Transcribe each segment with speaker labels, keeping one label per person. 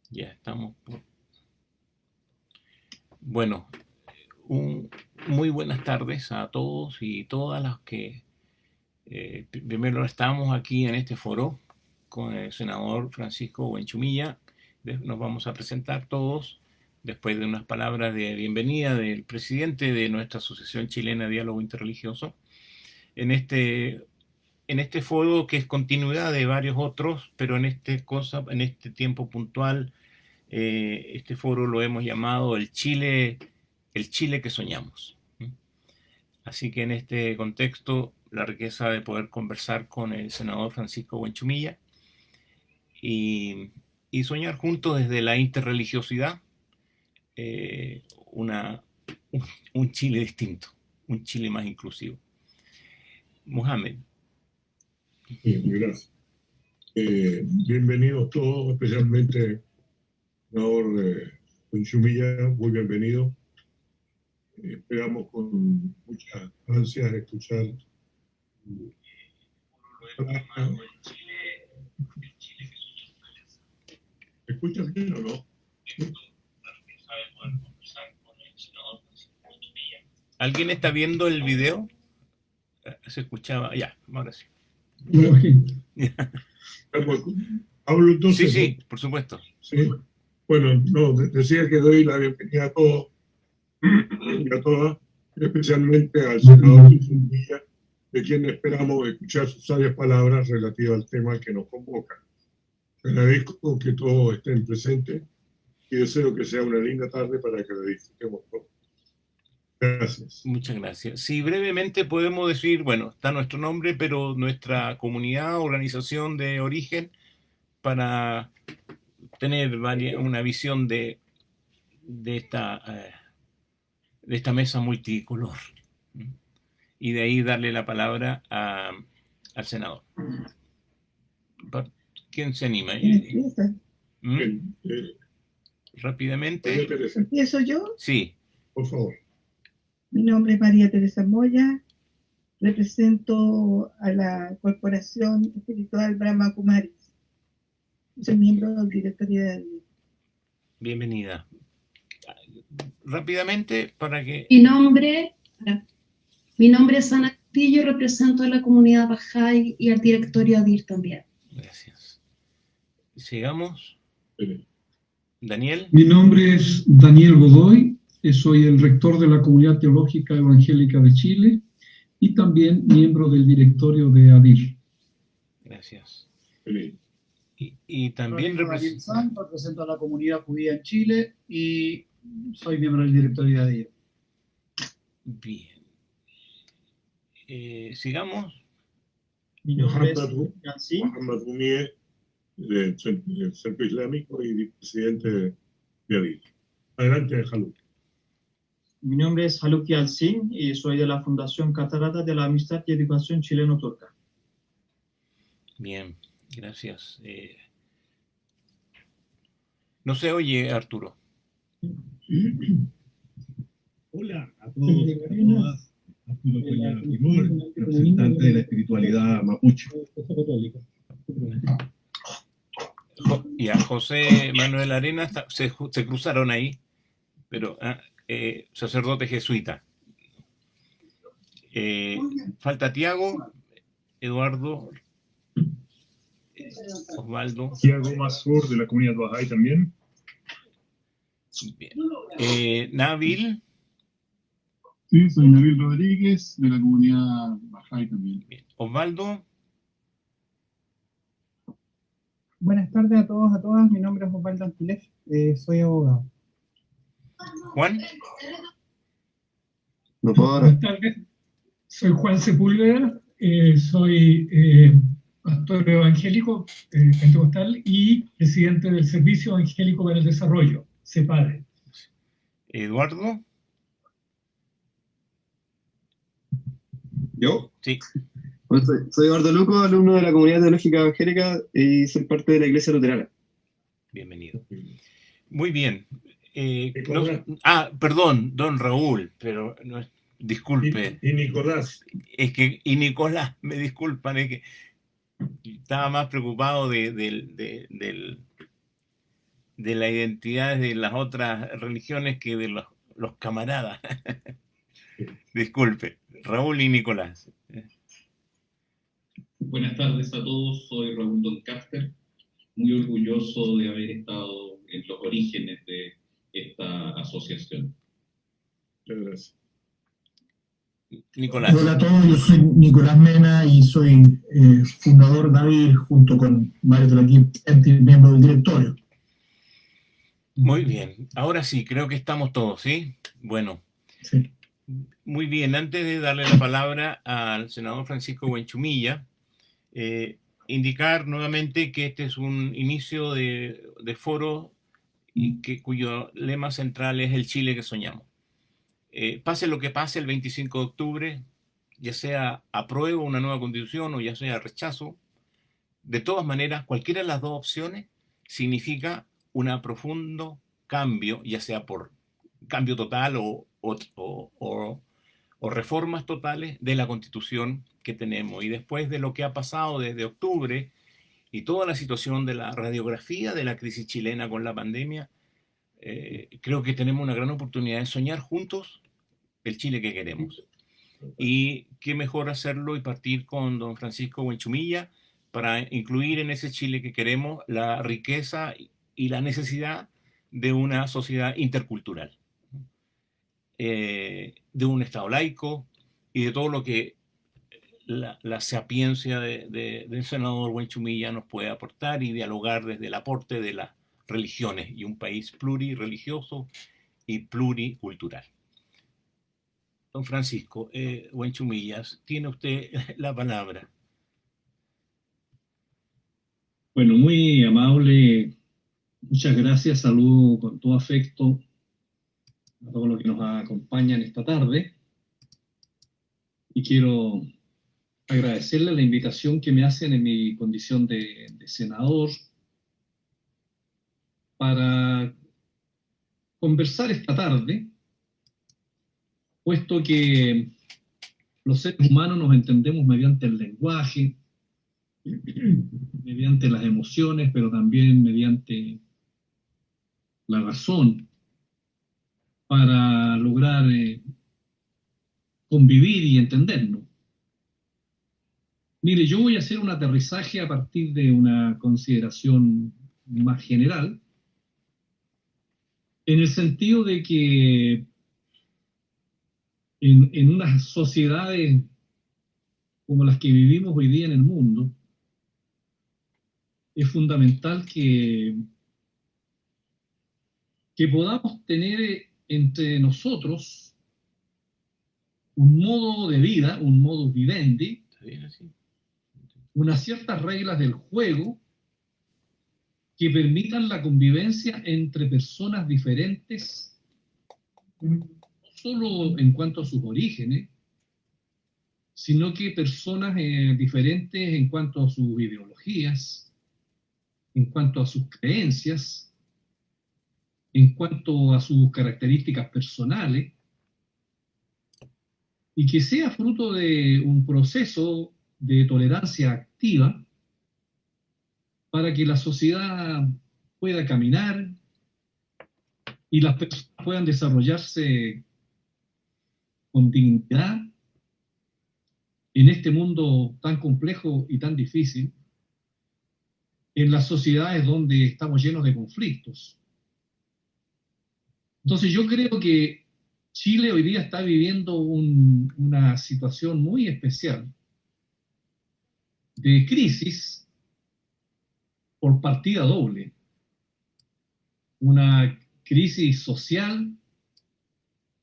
Speaker 1: Ya estamos. Bueno, muy buenas tardes a todos y todas las que primero estamos aquí en este foro con el senador Francisco Buenchumilla. Nos vamos a presentar todos después de unas palabras de bienvenida del presidente de nuestra Asociación Chilena de Diálogo Interreligioso en este foro, que es continuidad de varios otros, pero en este tiempo puntual. Este foro lo hemos llamado el Chile que soñamos. Así que en este contexto, la riqueza de poder conversar con el senador Francisco Buenchumilla y soñar juntos desde la interreligiosidad un Chile distinto, un Chile más inclusivo. Mohamed.
Speaker 2: Bien, gracias. Bienvenidos todos, especialmente senador Buenchumilla, muy bienvenido. Esperamos con muchas ansias escuchar. ¿Me escuchas bien o no?
Speaker 1: ¿Alguien está viendo el video? Se escuchaba, ya, ahora sí.
Speaker 2: ¿Hablo entonces?
Speaker 1: Sí, por supuesto.
Speaker 2: Sí. Bueno, no, decía que doy la bienvenida a todos y a todas, especialmente al senador Buenchumilla, de quien esperamos escuchar sus sabias palabras relativas al tema que nos convoca. Agradezco que todos estén presentes y deseo que sea una linda tarde para que la disfrutemos todos. Gracias.
Speaker 1: Muchas gracias. Sí, brevemente podemos decir, bueno, está nuestro nombre, pero nuestra comunidad, organización de origen, para tener una visión de esta mesa multicolor. Y de ahí darle la palabra al senador. ¿Quién se anima? Rápidamente.
Speaker 3: ¿Empiezo yo?
Speaker 1: Sí.
Speaker 2: Por favor.
Speaker 3: Mi nombre es María Teresa Moya, represento a la Corporación Espiritual Brahma Kumaris. Soy miembro del directorio de ADIR.
Speaker 1: Bienvenida. Rápidamente, para que...
Speaker 4: Mi nombre es Ana Castillo, represento a la comunidad Bahá'í y al directorio ADIR también.
Speaker 1: Gracias. Sigamos. Daniel.
Speaker 5: Mi nombre es Daniel Godoy, soy el rector de la Comunidad Teológica Evangélica de Chile y también miembro del directorio de ADIR.
Speaker 1: Gracias. Y también
Speaker 6: represento a la comunidad judía en Chile y soy miembro del directorio de ADIR.
Speaker 1: Bien. Sigamos.
Speaker 6: Mi nombre es
Speaker 2: Mohamed Munier, del Centro Islámico y presidente de ADIR. Adelante, Haluk.
Speaker 6: Mi nombre es Haluk Yalcin y soy de la Fundación Catarata de la Amistad y Educación Chileno-Turca.
Speaker 1: Bien, gracias. No se oye, Arturo.
Speaker 7: Hola a todos y a todas. Arturo Collado Timor, representante de la espiritualidad mapuche.
Speaker 1: Ya, José Manuel Arena se cruzaron ahí, pero sacerdote jesuita. Falta Tiago, Eduardo, Osvaldo.
Speaker 7: Tiago Masur, de la comunidad Bahá'í también.
Speaker 1: Bien. Nabil.
Speaker 8: Sí, soy Nabil Rodríguez, de la comunidad Bahá'í también.
Speaker 1: Bien. Osvaldo.
Speaker 9: Buenas tardes a todos, a todas. Mi nombre es Osvaldo Antilef, soy abogado.
Speaker 1: Juan.
Speaker 5: Buenas tardes, soy Juan Sepúlveda, soy pastor evangélico pentecostal y presidente del Servicio Evangélico para el Desarrollo, CEPADE.
Speaker 1: Eduardo.
Speaker 10: ¿Yo?
Speaker 1: Sí.
Speaker 10: Bueno, soy Eduardo Luco, alumno de la Comunidad Teológica Evangélica y soy parte de la Iglesia Luterana.
Speaker 1: Bienvenido. Muy bien. Perdón, don Raúl, pero disculpe.
Speaker 2: Y Nicolás.
Speaker 1: Y Nicolás, me disculpan, es que estaba más preocupado de la identidad de las otras religiones que de los camaradas. Disculpe, Raúl y Nicolás.
Speaker 11: Buenas tardes a todos, soy Raúl Doncaster, muy orgulloso de haber estado en los orígenes de esta asociación.
Speaker 2: Muchas gracias.
Speaker 1: Nicolás.
Speaker 12: Hola a todos, yo soy Nicolás Mena y soy fundador David junto con varios de los miembros del directorio.
Speaker 1: Muy bien, ahora sí, creo que estamos todos, ¿sí? Bueno,
Speaker 12: sí.
Speaker 1: Muy bien, antes de darle la palabra al senador Francisco Buenchumilla, indicar nuevamente que este es un inicio de foro cuyo lema central es el Chile que soñamos. Pase lo que pase el 25 de octubre, ya sea apruebo una nueva constitución o ya sea rechazo, de todas maneras, cualquiera de las dos opciones significa un profundo cambio, ya sea por cambio total o reformas totales de la constitución que tenemos. Y después de lo que ha pasado desde octubre y toda la situación de la radiografía de la crisis chilena con la pandemia, creo que tenemos una gran oportunidad de soñar juntos el Chile que queremos. Y qué mejor hacerlo y partir con don Francisco Buenchumilla para incluir en ese Chile que queremos la riqueza y la necesidad de una sociedad intercultural, de un Estado laico y de todo lo que la sapiencia del senador Buenchumilla nos puede aportar y dialogar desde el aporte de las religiones y un país plurireligioso y pluricultural. Don Francisco Buenchumillas, tiene usted la palabra.
Speaker 7: Bueno, muy amable, muchas gracias, saludo con todo afecto a todos los que nos acompañan esta tarde y quiero agradecerle la invitación que me hacen en mi condición de senador para conversar esta tarde, puesto que los seres humanos nos entendemos mediante el lenguaje, mediante las emociones, pero también mediante la razón, para lograr convivir y entendernos. Mire, yo voy a hacer un aterrizaje a partir de una consideración más general, en el sentido de que en unas sociedades como las que vivimos hoy día en el mundo, es fundamental que podamos tener entre nosotros un modo de vida, un modus vivendi, unas ciertas reglas del juego que permitan la convivencia entre personas diferentes, no solo en cuanto a sus orígenes, sino que personas diferentes en cuanto a sus ideologías, en cuanto a sus creencias, en cuanto a sus características personales, y que sea fruto de un proceso de tolerancia activa para que la sociedad pueda caminar y las personas puedan desarrollarse con dignidad en este mundo tan complejo y tan difícil, en las sociedades donde estamos llenos de conflictos. Entonces yo creo que Chile hoy día está viviendo una situación muy especial de crisis por partida doble. Una crisis social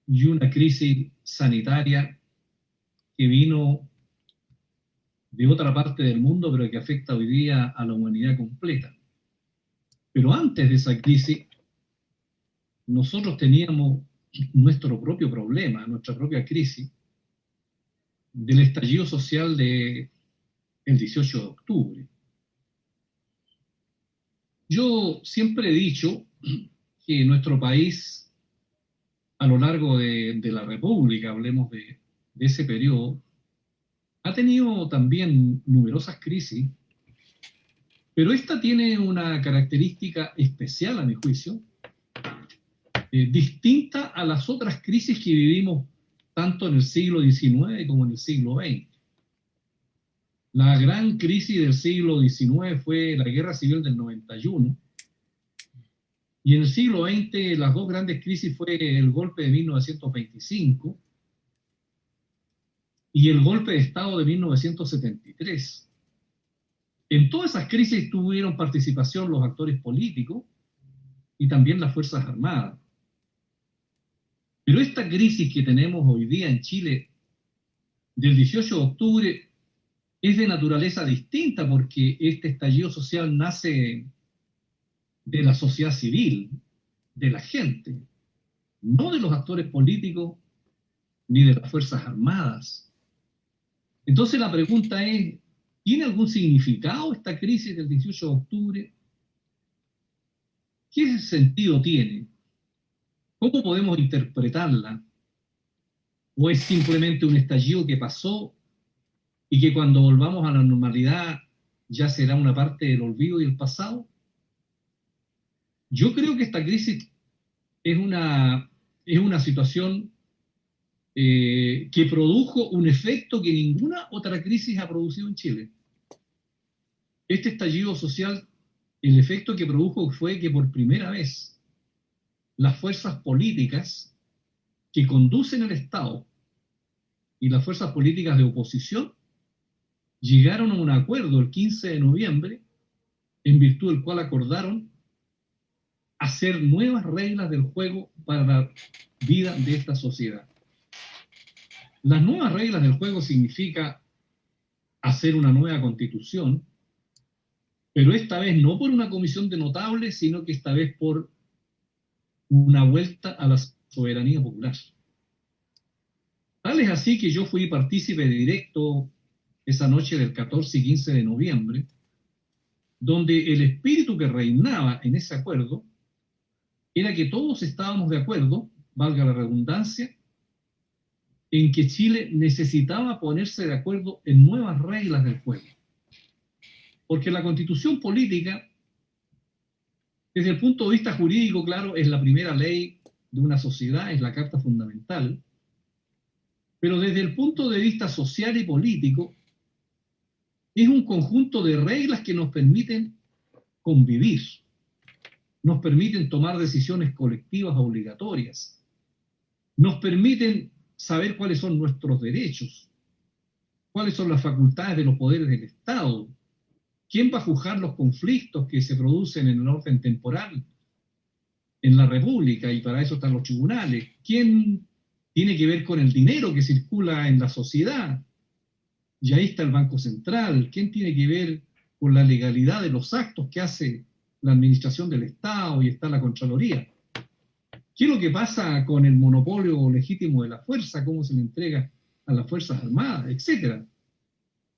Speaker 7: y una crisis sanitaria que vino de otra parte del mundo, pero que afecta hoy día a la humanidad completa. Pero antes de esa crisis, nosotros teníamos nuestro propio problema, nuestra propia crisis, del estallido social del 18 de octubre. Yo siempre he dicho que nuestro país a lo largo de la República, hablemos de ese periodo, ha tenido también numerosas crisis, pero esta tiene una característica especial, a mi juicio, distinta a las otras crisis que vivimos tanto en el siglo XIX como en el siglo XX. La gran crisis del siglo XIX fue la Guerra Civil del 91, y en el siglo XX las dos grandes crisis fue el golpe de 1925 y el golpe de Estado de 1973. En todas esas crisis tuvieron participación los actores políticos y también las Fuerzas Armadas. Pero esta crisis que tenemos hoy día en Chile, del 18 de octubre, es de naturaleza distinta porque este estallido social nace de la sociedad civil, de la gente, no de los actores políticos ni de las Fuerzas Armadas. Entonces la pregunta es, ¿tiene algún significado esta crisis del 18 de octubre? ¿Qué sentido tiene? ¿Cómo podemos interpretarla? ¿O es simplemente un estallido que pasó y que cuando volvamos a la normalidad ya será una parte del olvido y el pasado? Yo creo que esta crisis es una situación que produjo un efecto que ninguna otra crisis ha producido en Chile. Este estallido social, el efecto que produjo fue que por primera vez las fuerzas políticas que conducen el Estado y las fuerzas políticas de oposición llegaron a un acuerdo el 15 de noviembre, en virtud del cual acordaron hacer nuevas reglas del juego para la vida de esta sociedad. Las nuevas reglas del juego significa hacer una nueva constitución, pero esta vez no por una comisión de notables, sino que esta vez por una vuelta a la soberanía popular. Tal es así que yo fui partícipe directo esa noche del 14 y 15 de noviembre, donde el espíritu que reinaba en ese acuerdo era que todos estábamos de acuerdo, valga la redundancia, en que Chile necesitaba ponerse de acuerdo en nuevas reglas del juego. Porque la constitución política, desde el punto de vista jurídico, claro, es la primera ley de una sociedad, es la Carta Fundamental, pero desde el punto de vista social y político, es un conjunto de reglas que nos permiten convivir, nos permiten tomar decisiones colectivas obligatorias, nos permiten saber cuáles son nuestros derechos, cuáles son las facultades de los poderes del Estado, quién va a juzgar los conflictos que se producen en el orden temporal en la República, y para eso están los tribunales, quién tiene que ver con el dinero que circula en la sociedad, y ahí está el Banco Central, quién tiene que ver con la legalidad de los actos que hace la administración del Estado, y está la Contraloría. ¿Qué es lo que pasa con el monopolio legítimo de la fuerza? ¿Cómo se le entrega a las Fuerzas Armadas? Etcétera.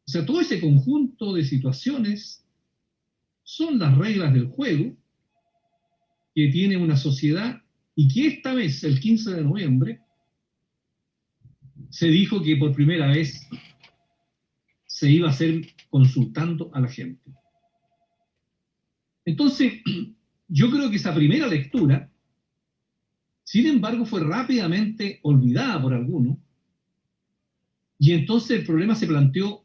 Speaker 7: O sea, todo ese conjunto de situaciones son las reglas del juego que tiene una sociedad, y que esta vez, el 15 de noviembre, se dijo que por primera vez se iba a hacer consultando a la gente. Entonces, yo creo que esa primera lectura, sin embargo, fue rápidamente olvidada por algunos, y entonces el problema se planteó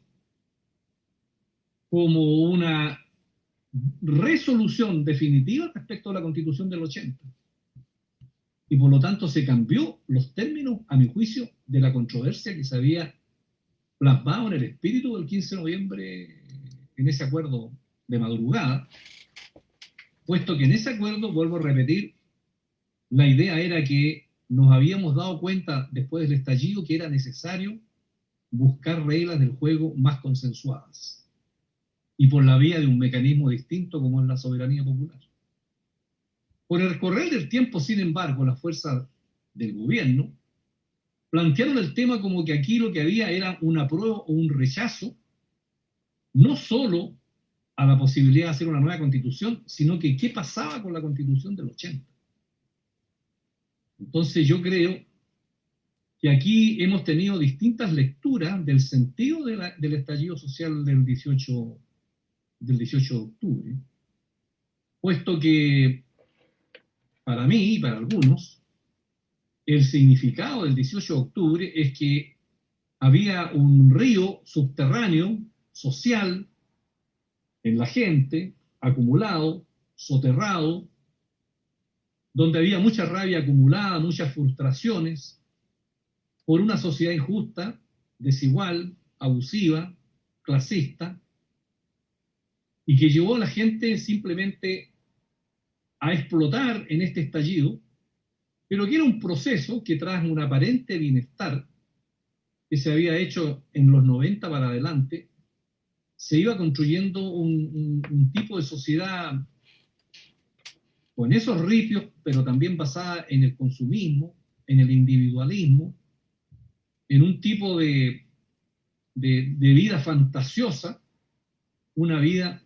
Speaker 7: como una resolución definitiva respecto a la Constitución del 80. Y por lo tanto se cambió los términos, a mi juicio, de la controversia que se había plasmado en el espíritu del 15 de noviembre en ese acuerdo de madrugada, puesto que en ese acuerdo, vuelvo a repetir, la idea era que nos habíamos dado cuenta después del estallido que era necesario buscar reglas del juego más consensuadas, y por la vía de un mecanismo distinto como es la soberanía popular. Por el correr del tiempo, sin embargo, las fuerzas del gobierno plantearon el tema como que aquí lo que había era un apruebo o un rechazo, no solo a la posibilidad de hacer una nueva constitución, sino que qué pasaba con la constitución del 80. Entonces yo creo que aquí hemos tenido distintas lecturas del sentido del estallido social del 18 de octubre, puesto que para mí y para algunos, el significado del 18 de octubre es que había un río subterráneo, social, en la gente, acumulado, soterrado, donde había mucha rabia acumulada, muchas frustraciones por una sociedad injusta, desigual, abusiva, clasista, y que llevó a la gente simplemente a explotar en este estallido, pero que era un proceso que tras un aparente bienestar que se había hecho en los 90 para adelante, se iba construyendo un tipo de sociedad con esos ripios, pero también basada en el consumismo, en el individualismo, en un tipo de vida fantasiosa, una vida,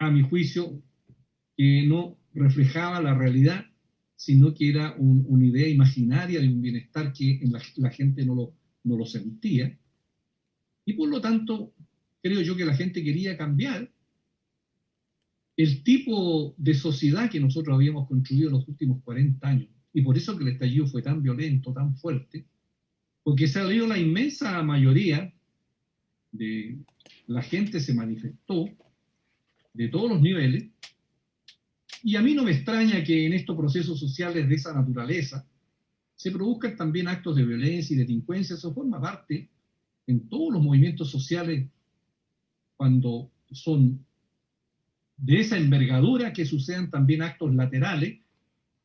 Speaker 7: a mi juicio, que no reflejaba la realidad, sino que era una idea imaginaria de un bienestar que la gente no lo sentía. Y por lo tanto, creo yo que la gente quería cambiar el tipo de sociedad que nosotros habíamos construido en los últimos 40 años. Y por eso que el estallido fue tan violento, tan fuerte, porque salió la inmensa mayoría de la gente, se manifestó de todos los niveles, y a mí no me extraña que en estos procesos sociales de esa naturaleza se produzcan también actos de violencia y delincuencia. Eso forma parte en todos los movimientos sociales cuando son de esa envergadura, que sucedan también actos laterales,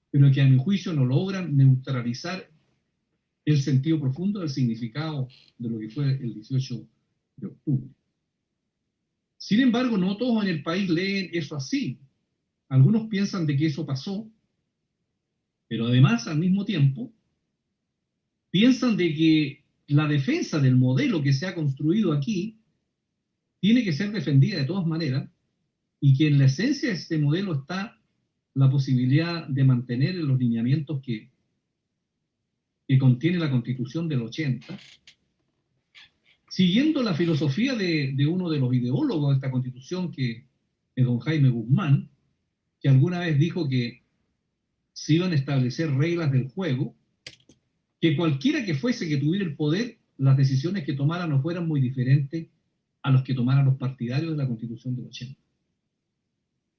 Speaker 7: pero que a mi juicio no logran neutralizar el sentido profundo del significado de lo que fue el 18 de octubre. Sin embargo, no todos en el país leen eso así. Algunos piensan de que eso pasó, pero además, al mismo tiempo, piensan de que la defensa del modelo que se ha construido aquí tiene que ser defendida de todas maneras, y que en la esencia de este modelo está la posibilidad de mantener los lineamientos que contiene la Constitución del 80, siguiendo la filosofía de uno de los ideólogos de esta Constitución, que es don Jaime Guzmán, que alguna vez dijo que se iban a establecer reglas del juego, que cualquiera que fuese que tuviera el poder, las decisiones que tomara no fueran muy diferentes a los que tomaran los partidarios de la Constitución del 80.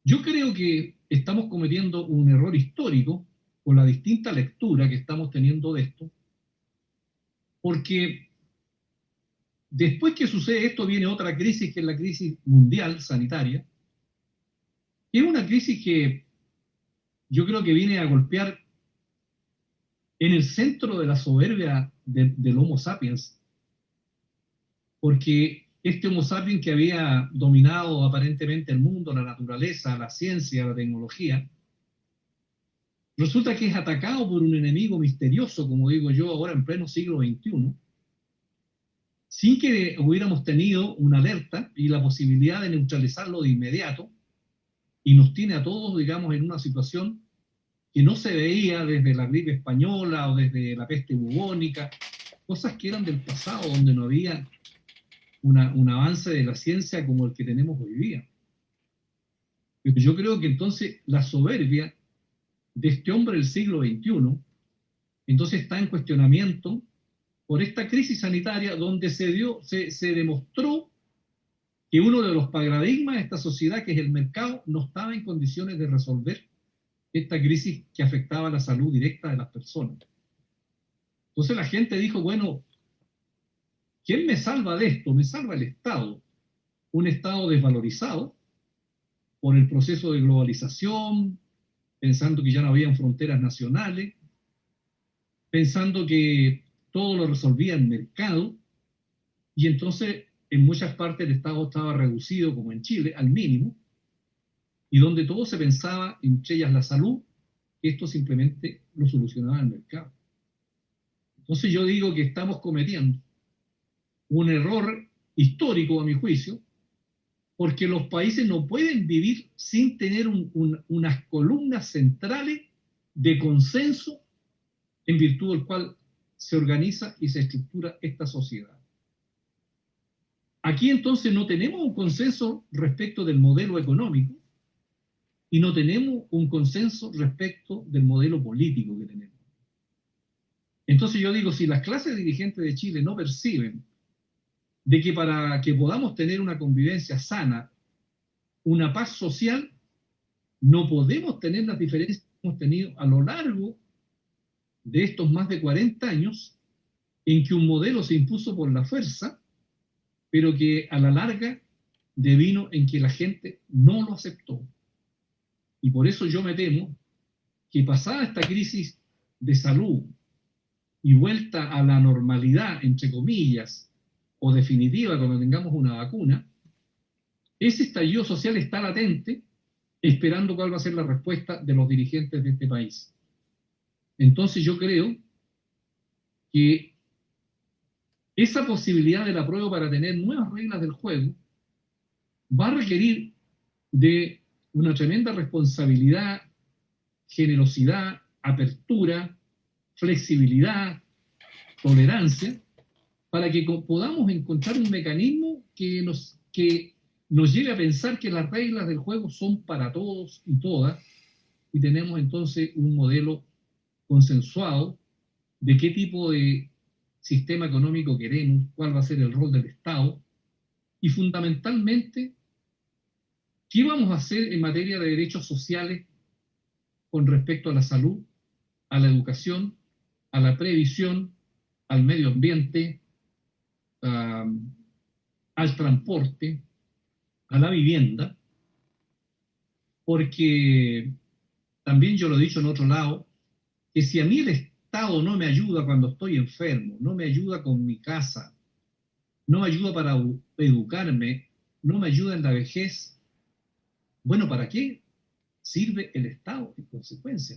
Speaker 7: Yo creo que estamos cometiendo un error histórico con la distinta lectura que estamos teniendo de esto, porque después que sucede esto viene otra crisis, que es la crisis mundial sanitaria, que es una crisis que yo creo que viene a golpear en el centro de la soberbia del Homo sapiens, porque este Homo sapiens que había dominado aparentemente el mundo, la naturaleza, la ciencia, la tecnología, resulta que es atacado por un enemigo misterioso, como digo yo, ahora en pleno siglo XXI, sin que hubiéramos tenido una alerta y la posibilidad de neutralizarlo de inmediato, y nos tiene a todos, digamos, en una situación que no se veía desde la gripe española o desde la peste bubónica, cosas que eran del pasado, donde no había un avance de la ciencia como el que tenemos hoy día. Pero yo creo que entonces la soberbia de este hombre del siglo XXI, entonces está en cuestionamiento por esta crisis sanitaria, donde se demostró que uno de los paradigmas de esta sociedad, que es el mercado, no estaba en condiciones de resolver esta crisis que afectaba la salud directa de las personas. Entonces la gente dijo, bueno, ¿quién me salva de esto? Me salva el Estado. Un Estado desvalorizado por el proceso de globalización, pensando que ya no habían fronteras nacionales, pensando que todo lo resolvía el mercado, y entonces en muchas partes el Estado estaba reducido, como en Chile, al mínimo, y donde todo se pensaba, entre ellas la salud, que esto simplemente lo solucionaba el mercado. Entonces yo digo que estamos cometiendo un error histórico, a mi juicio, porque los países no pueden vivir sin tener unas columnas centrales de consenso en virtud del cual se organiza y se estructura esta sociedad. Aquí entonces no tenemos un consenso respecto del modelo económico y no tenemos un consenso respecto del modelo político que tenemos. Entonces yo digo, si las clases dirigentes de Chile no perciben de que para que podamos tener una convivencia sana, una paz social, no podemos tener las diferencias que hemos tenido a lo largo de estos más de 40 años en que un modelo se impuso por la fuerza, pero que a la larga devino en que la gente no lo aceptó. Y por eso yo me temo que pasada esta crisis de salud y vuelta a la normalidad, entre comillas, o definitiva cuando tengamos una vacuna, ese estallido social está latente, esperando cuál va a ser la respuesta de los dirigentes de este país. Entonces yo creo que esa posibilidad del apruebo para tener nuevas reglas del juego va a requerir de una tremenda responsabilidad, generosidad, apertura, flexibilidad, tolerancia, para que podamos encontrar un mecanismo que nos lleve a pensar que las reglas del juego son para todos y todas, y tenemos entonces un modelo consensuado de qué tipo de sistema económico queremos, cuál va a ser el rol del Estado, y fundamentalmente, qué vamos a hacer en materia de derechos sociales con respecto a la salud, a la educación, a la previsión, al medio ambiente, al transporte, a la vivienda, porque también yo lo he dicho en otro lado, que si a mí el Estado no me ayuda cuando estoy enfermo, no me ayuda con mi casa, no me ayuda para educarme, no me ayuda en la vejez, bueno, ¿para qué sirve el Estado en consecuencia?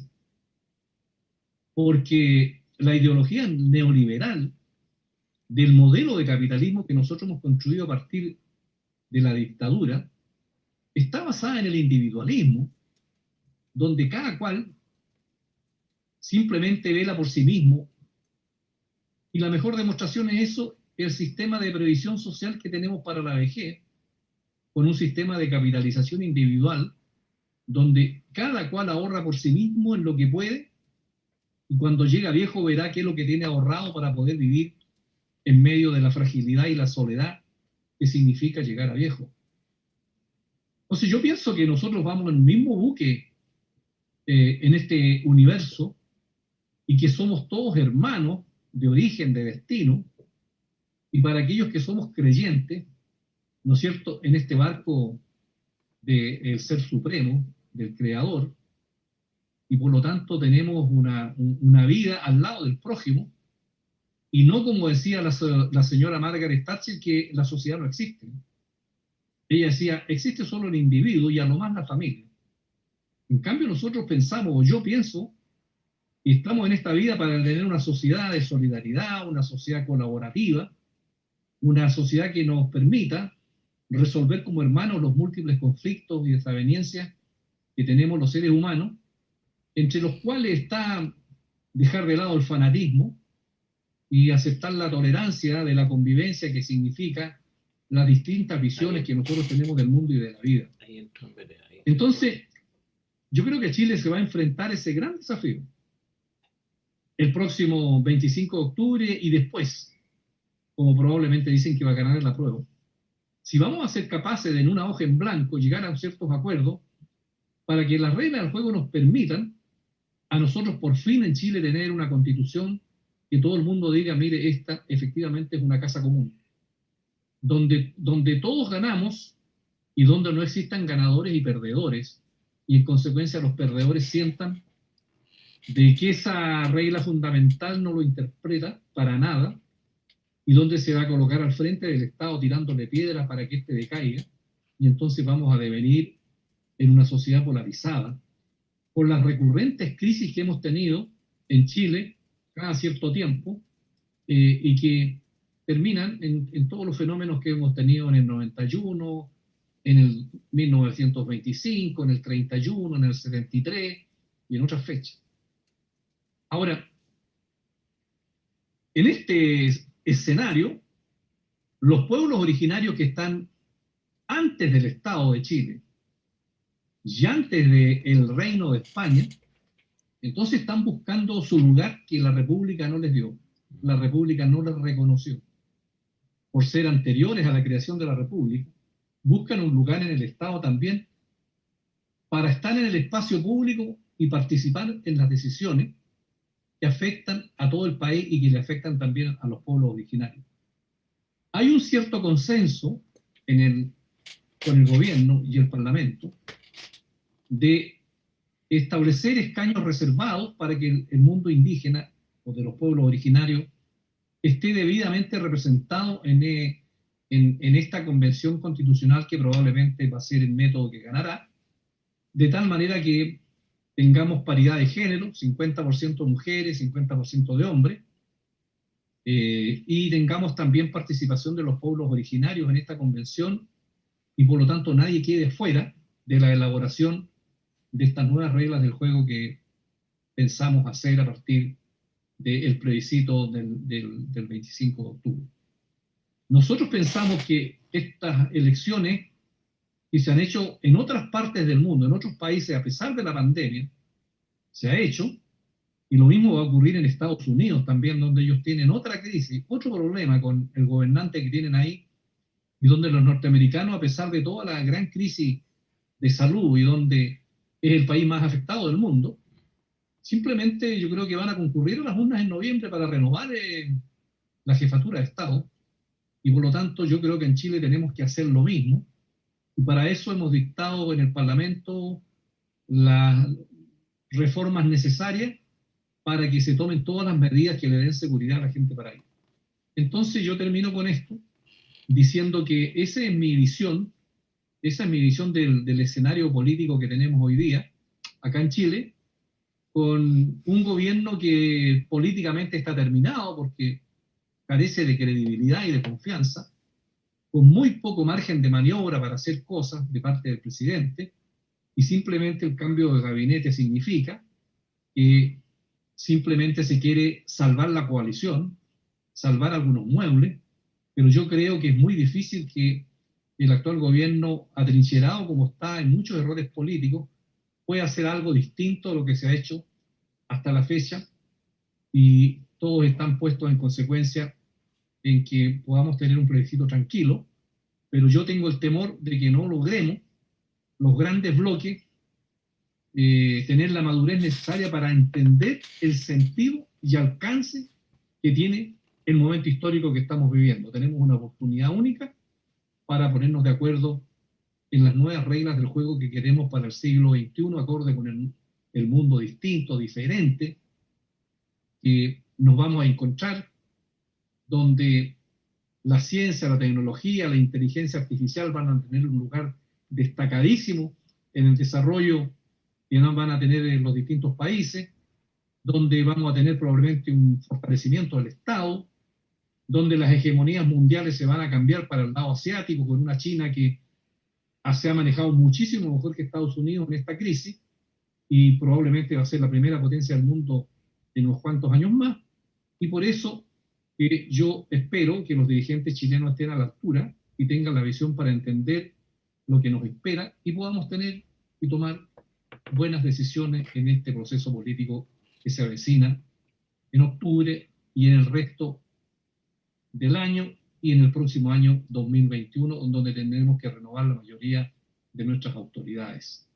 Speaker 7: Porque la ideología neoliberal del modelo de capitalismo que nosotros hemos construido a partir de la dictadura está basada en el individualismo, donde cada cual simplemente vela por sí mismo, y la mejor demostración es eso, el sistema de previsión social que tenemos para la vejez, con un sistema de capitalización individual, donde cada cual ahorra por sí mismo en lo que puede, y cuando llega viejo verá qué es lo que tiene ahorrado para poder vivir en medio de la fragilidad y la soledad que significa llegar a viejo. Entonces yo pienso que nosotros vamos en el mismo buque en este universo, y que somos todos hermanos de origen, de destino, y para aquellos que somos creyentes, ¿no es cierto?, en este barco del Ser Supremo, del Creador, y por lo tanto tenemos una vida al lado del prójimo, y no como decía la señora Margaret Thatcher, que la sociedad no existe. Ella decía, existe solo el individuo y a lo más la familia. En cambio nosotros pensamos, o yo pienso, y estamos en esta vida para tener una sociedad de solidaridad, una sociedad colaborativa, una sociedad que nos permita resolver como hermanos los múltiples conflictos y desavenencias que tenemos los seres humanos, entre los cuales está dejar de lado el fanatismo y aceptar la tolerancia de la convivencia que significa las distintas visiones que nosotros tenemos del mundo y de la vida. Entonces, yo creo que Chile se va a enfrentar a ese gran desafío el próximo 25 de octubre y después, como probablemente dicen que va a ganar el apruebo. Si vamos a ser capaces de en una hoja en blanco llegar a ciertos acuerdos para que las reglas del juego nos permitan a nosotros por fin en Chile tener una constitución que todo el mundo diga, mire, esta efectivamente es una casa común, donde todos ganamos y donde no existan ganadores y perdedores, y en consecuencia los perdedores sientan de que esa regla fundamental no lo interpreta para nada, y donde se va a colocar al frente del Estado tirándole piedras para que éste decaiga, y entonces vamos a devenir en una sociedad polarizada, por las recurrentes crisis que hemos tenido en Chile cada cierto tiempo, y que terminan en todos los fenómenos que hemos tenido en el 91, en el 1925, en el 31, en el 73 y en otras fechas. Ahora, En este escenario, los pueblos originarios que están antes del Estado de Chile y antes del Reino de España, entonces están buscando su lugar que la República no les dio. La República no les reconoció. Por ser anteriores a la creación de la República, buscan un lugar en el Estado también para estar en el espacio público y participar en las decisiones que afectan a todo el país y que le afectan también a los pueblos originarios. Hay un cierto consenso con el gobierno y el Parlamento de establecer escaños reservados para que el mundo indígena o de los pueblos originarios esté debidamente representado en esta convención constitucional que probablemente va a ser el método que ganará, de tal manera que tengamos paridad de género, 50% mujeres, 50% de hombres, y tengamos también participación de los pueblos originarios en esta convención, y por lo tanto nadie quede fuera de la elaboración de estas nuevas reglas del juego que pensamos hacer a partir del plebiscito del 25 de octubre. Nosotros pensamos que estas elecciones que se han hecho en otras partes del mundo, en otros países, a pesar de la pandemia, se ha hecho, y lo mismo va a ocurrir en Estados Unidos también, donde ellos tienen otra crisis, otro problema con el gobernante que tienen ahí, y donde los norteamericanos, a pesar de toda la gran crisis de salud y donde es el país más afectado del mundo, simplemente yo creo que van a concurrir a las urnas en noviembre para renovar la jefatura de Estado, y por lo tanto yo creo que en Chile tenemos que hacer lo mismo, y para eso hemos dictado en el Parlamento las reformas necesarias para que se tomen todas las medidas que le den seguridad a la gente para ir. Entonces yo termino con esto, diciendo que esa es mi visión del escenario político que tenemos hoy día, acá en Chile, con un gobierno que políticamente está terminado porque carece de credibilidad y de confianza, con muy poco margen de maniobra para hacer cosas de parte del presidente, y simplemente el cambio de gabinete significa que simplemente se quiere salvar la coalición, salvar algunos muebles, pero yo creo que es muy difícil que el actual gobierno, atrincherado como está en muchos errores políticos, pueda hacer algo distinto a lo que se ha hecho hasta la fecha, y todos están puestos en consecuencia en que podamos tener un plebiscito tranquilo, pero yo tengo el temor de que no logremos los grandes bloques tener la madurez necesaria para entender el sentido y alcance que tiene el momento histórico que estamos viviendo. Tenemos una oportunidad única para ponernos de acuerdo en las nuevas reglas del juego que queremos para el siglo XXI, acorde con el mundo distinto, diferente, que nos vamos a encontrar, donde la ciencia, la tecnología, la inteligencia artificial van a tener un lugar destacadísimo en el desarrollo que van a tener en los distintos países, donde vamos a tener probablemente un fortalecimiento del Estado, donde las hegemonías mundiales se van a cambiar para el lado asiático, con una China que se ha manejado muchísimo mejor que Estados Unidos en esta crisis, y probablemente va a ser la primera potencia del mundo en unos cuantos años más, y por eso yo espero que los dirigentes chilenos estén a la altura y tengan la visión para entender lo que nos espera y podamos tener y tomar buenas decisiones en este proceso político que se avecina en octubre y en el resto del año y en el próximo año 2021, donde tendremos que renovar la mayoría de nuestras autoridades.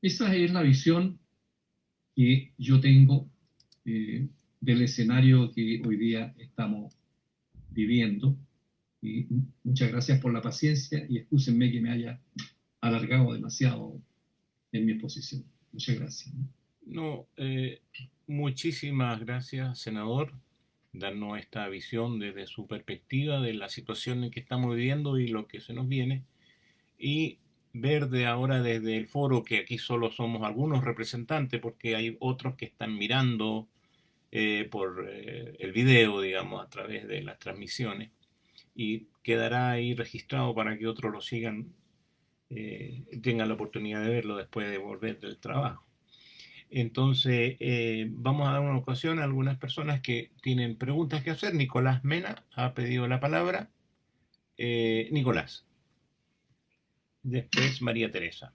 Speaker 7: Esa es la visión que yo tengo del escenario que hoy día estamos viviendo. Y muchas gracias por la paciencia y excúsenme que me haya alargado demasiado en mi exposición. Muchas gracias.
Speaker 1: No, muchísimas gracias, senador, darnos esta visión desde su perspectiva de la situación en que estamos viviendo y lo que se nos viene, y ver de ahora desde el foro, que aquí solo somos algunos representantes porque hay otros que están mirando por el video, digamos, a través de las transmisiones, y quedará ahí registrado para que otros lo sigan, tengan la oportunidad de verlo después de volver del trabajo. Entonces, vamos a dar una ocasión a algunas personas que tienen preguntas que hacer. Nicolás Mena ha pedido la palabra. Nicolás. Después María Teresa.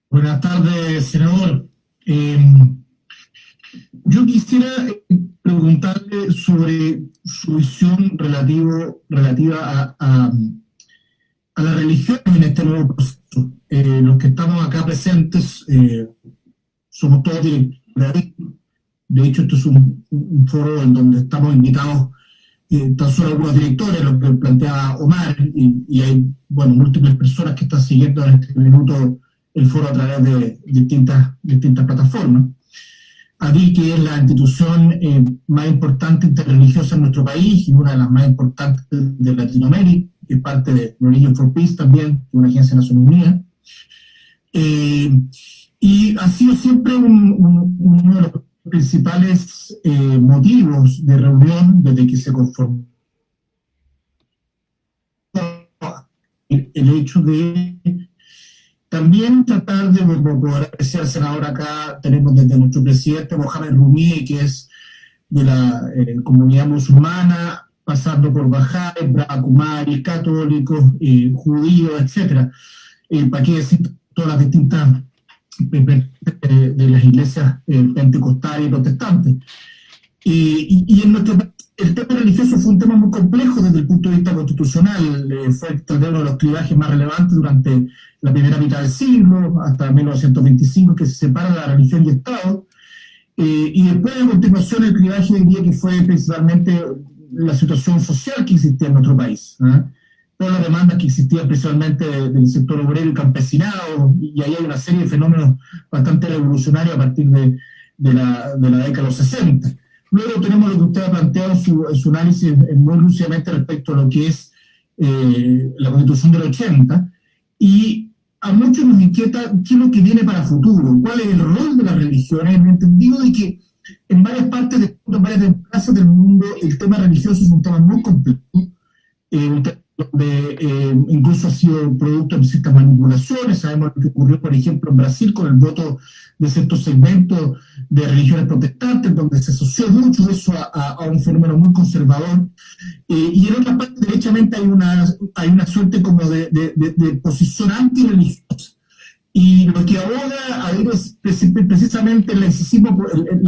Speaker 12: Buenas tardes, senador. Yo quisiera preguntarle sobre su visión relativa a la religión en este nuevo proceso. Los que estamos acá presentes somos todos directores. De hecho, esto es un foro en donde estamos invitados tan solo algunos directores, lo que planteaba Omar, y hay, bueno, múltiples personas que están siguiendo en este minuto el foro a través de distintas plataformas. ADI, que es la institución más importante interreligiosa en nuestro país y una de las más importantes de Latinoamérica, que es parte de Religion for Peace también, que es una agencia de Naciones Unidas. Y ha sido siempre uno de los principales motivos de reunión desde que se conformó el hecho de también tratar de, como podrá apreciar el senador acá, tenemos desde nuestro presidente Mohamed Rumi, que es de la comunidad musulmana, pasando por Bahá'í, Brahmakumaris, católicos, judíos, etc. ¿Para qué decir todas las distintas de las iglesias pentecostales y protestantes? Y en nuestro país el tema religioso fue un tema muy complejo desde el punto de vista constitucional. Fue tal vez uno de los clivajes más relevantes durante la primera mitad del siglo, hasta 1925, que se separa la religión y Estado. Y después, a continuación, el clivaje diría que fue principalmente la situación social que existía en nuestro país. Todas las demandas que existían principalmente del sector obrero y campesinado, y ahí hay una serie de fenómenos bastante revolucionarios a partir de la década de los 60. Luego tenemos lo que usted ha planteado en su análisis muy lúcidamente respecto a lo que es la Constitución del 80, y a muchos nos inquieta qué es lo que viene para el futuro, cuál es el rol de las religiones, en el entendido de que en varias partes del mundo, en varias plazas del mundo, el tema religioso es un tema muy complejo, donde incluso ha sido producto de ciertas manipulaciones. Sabemos lo que ocurrió, por ejemplo, en Brasil con el voto de ciertos segmentos de religiones protestantes, donde se asoció mucho eso a un fenómeno muy conservador. Y en otra parte, derechamente, hay una suerte como de posición antirreligiosa. Y lo que aboga a es precisamente la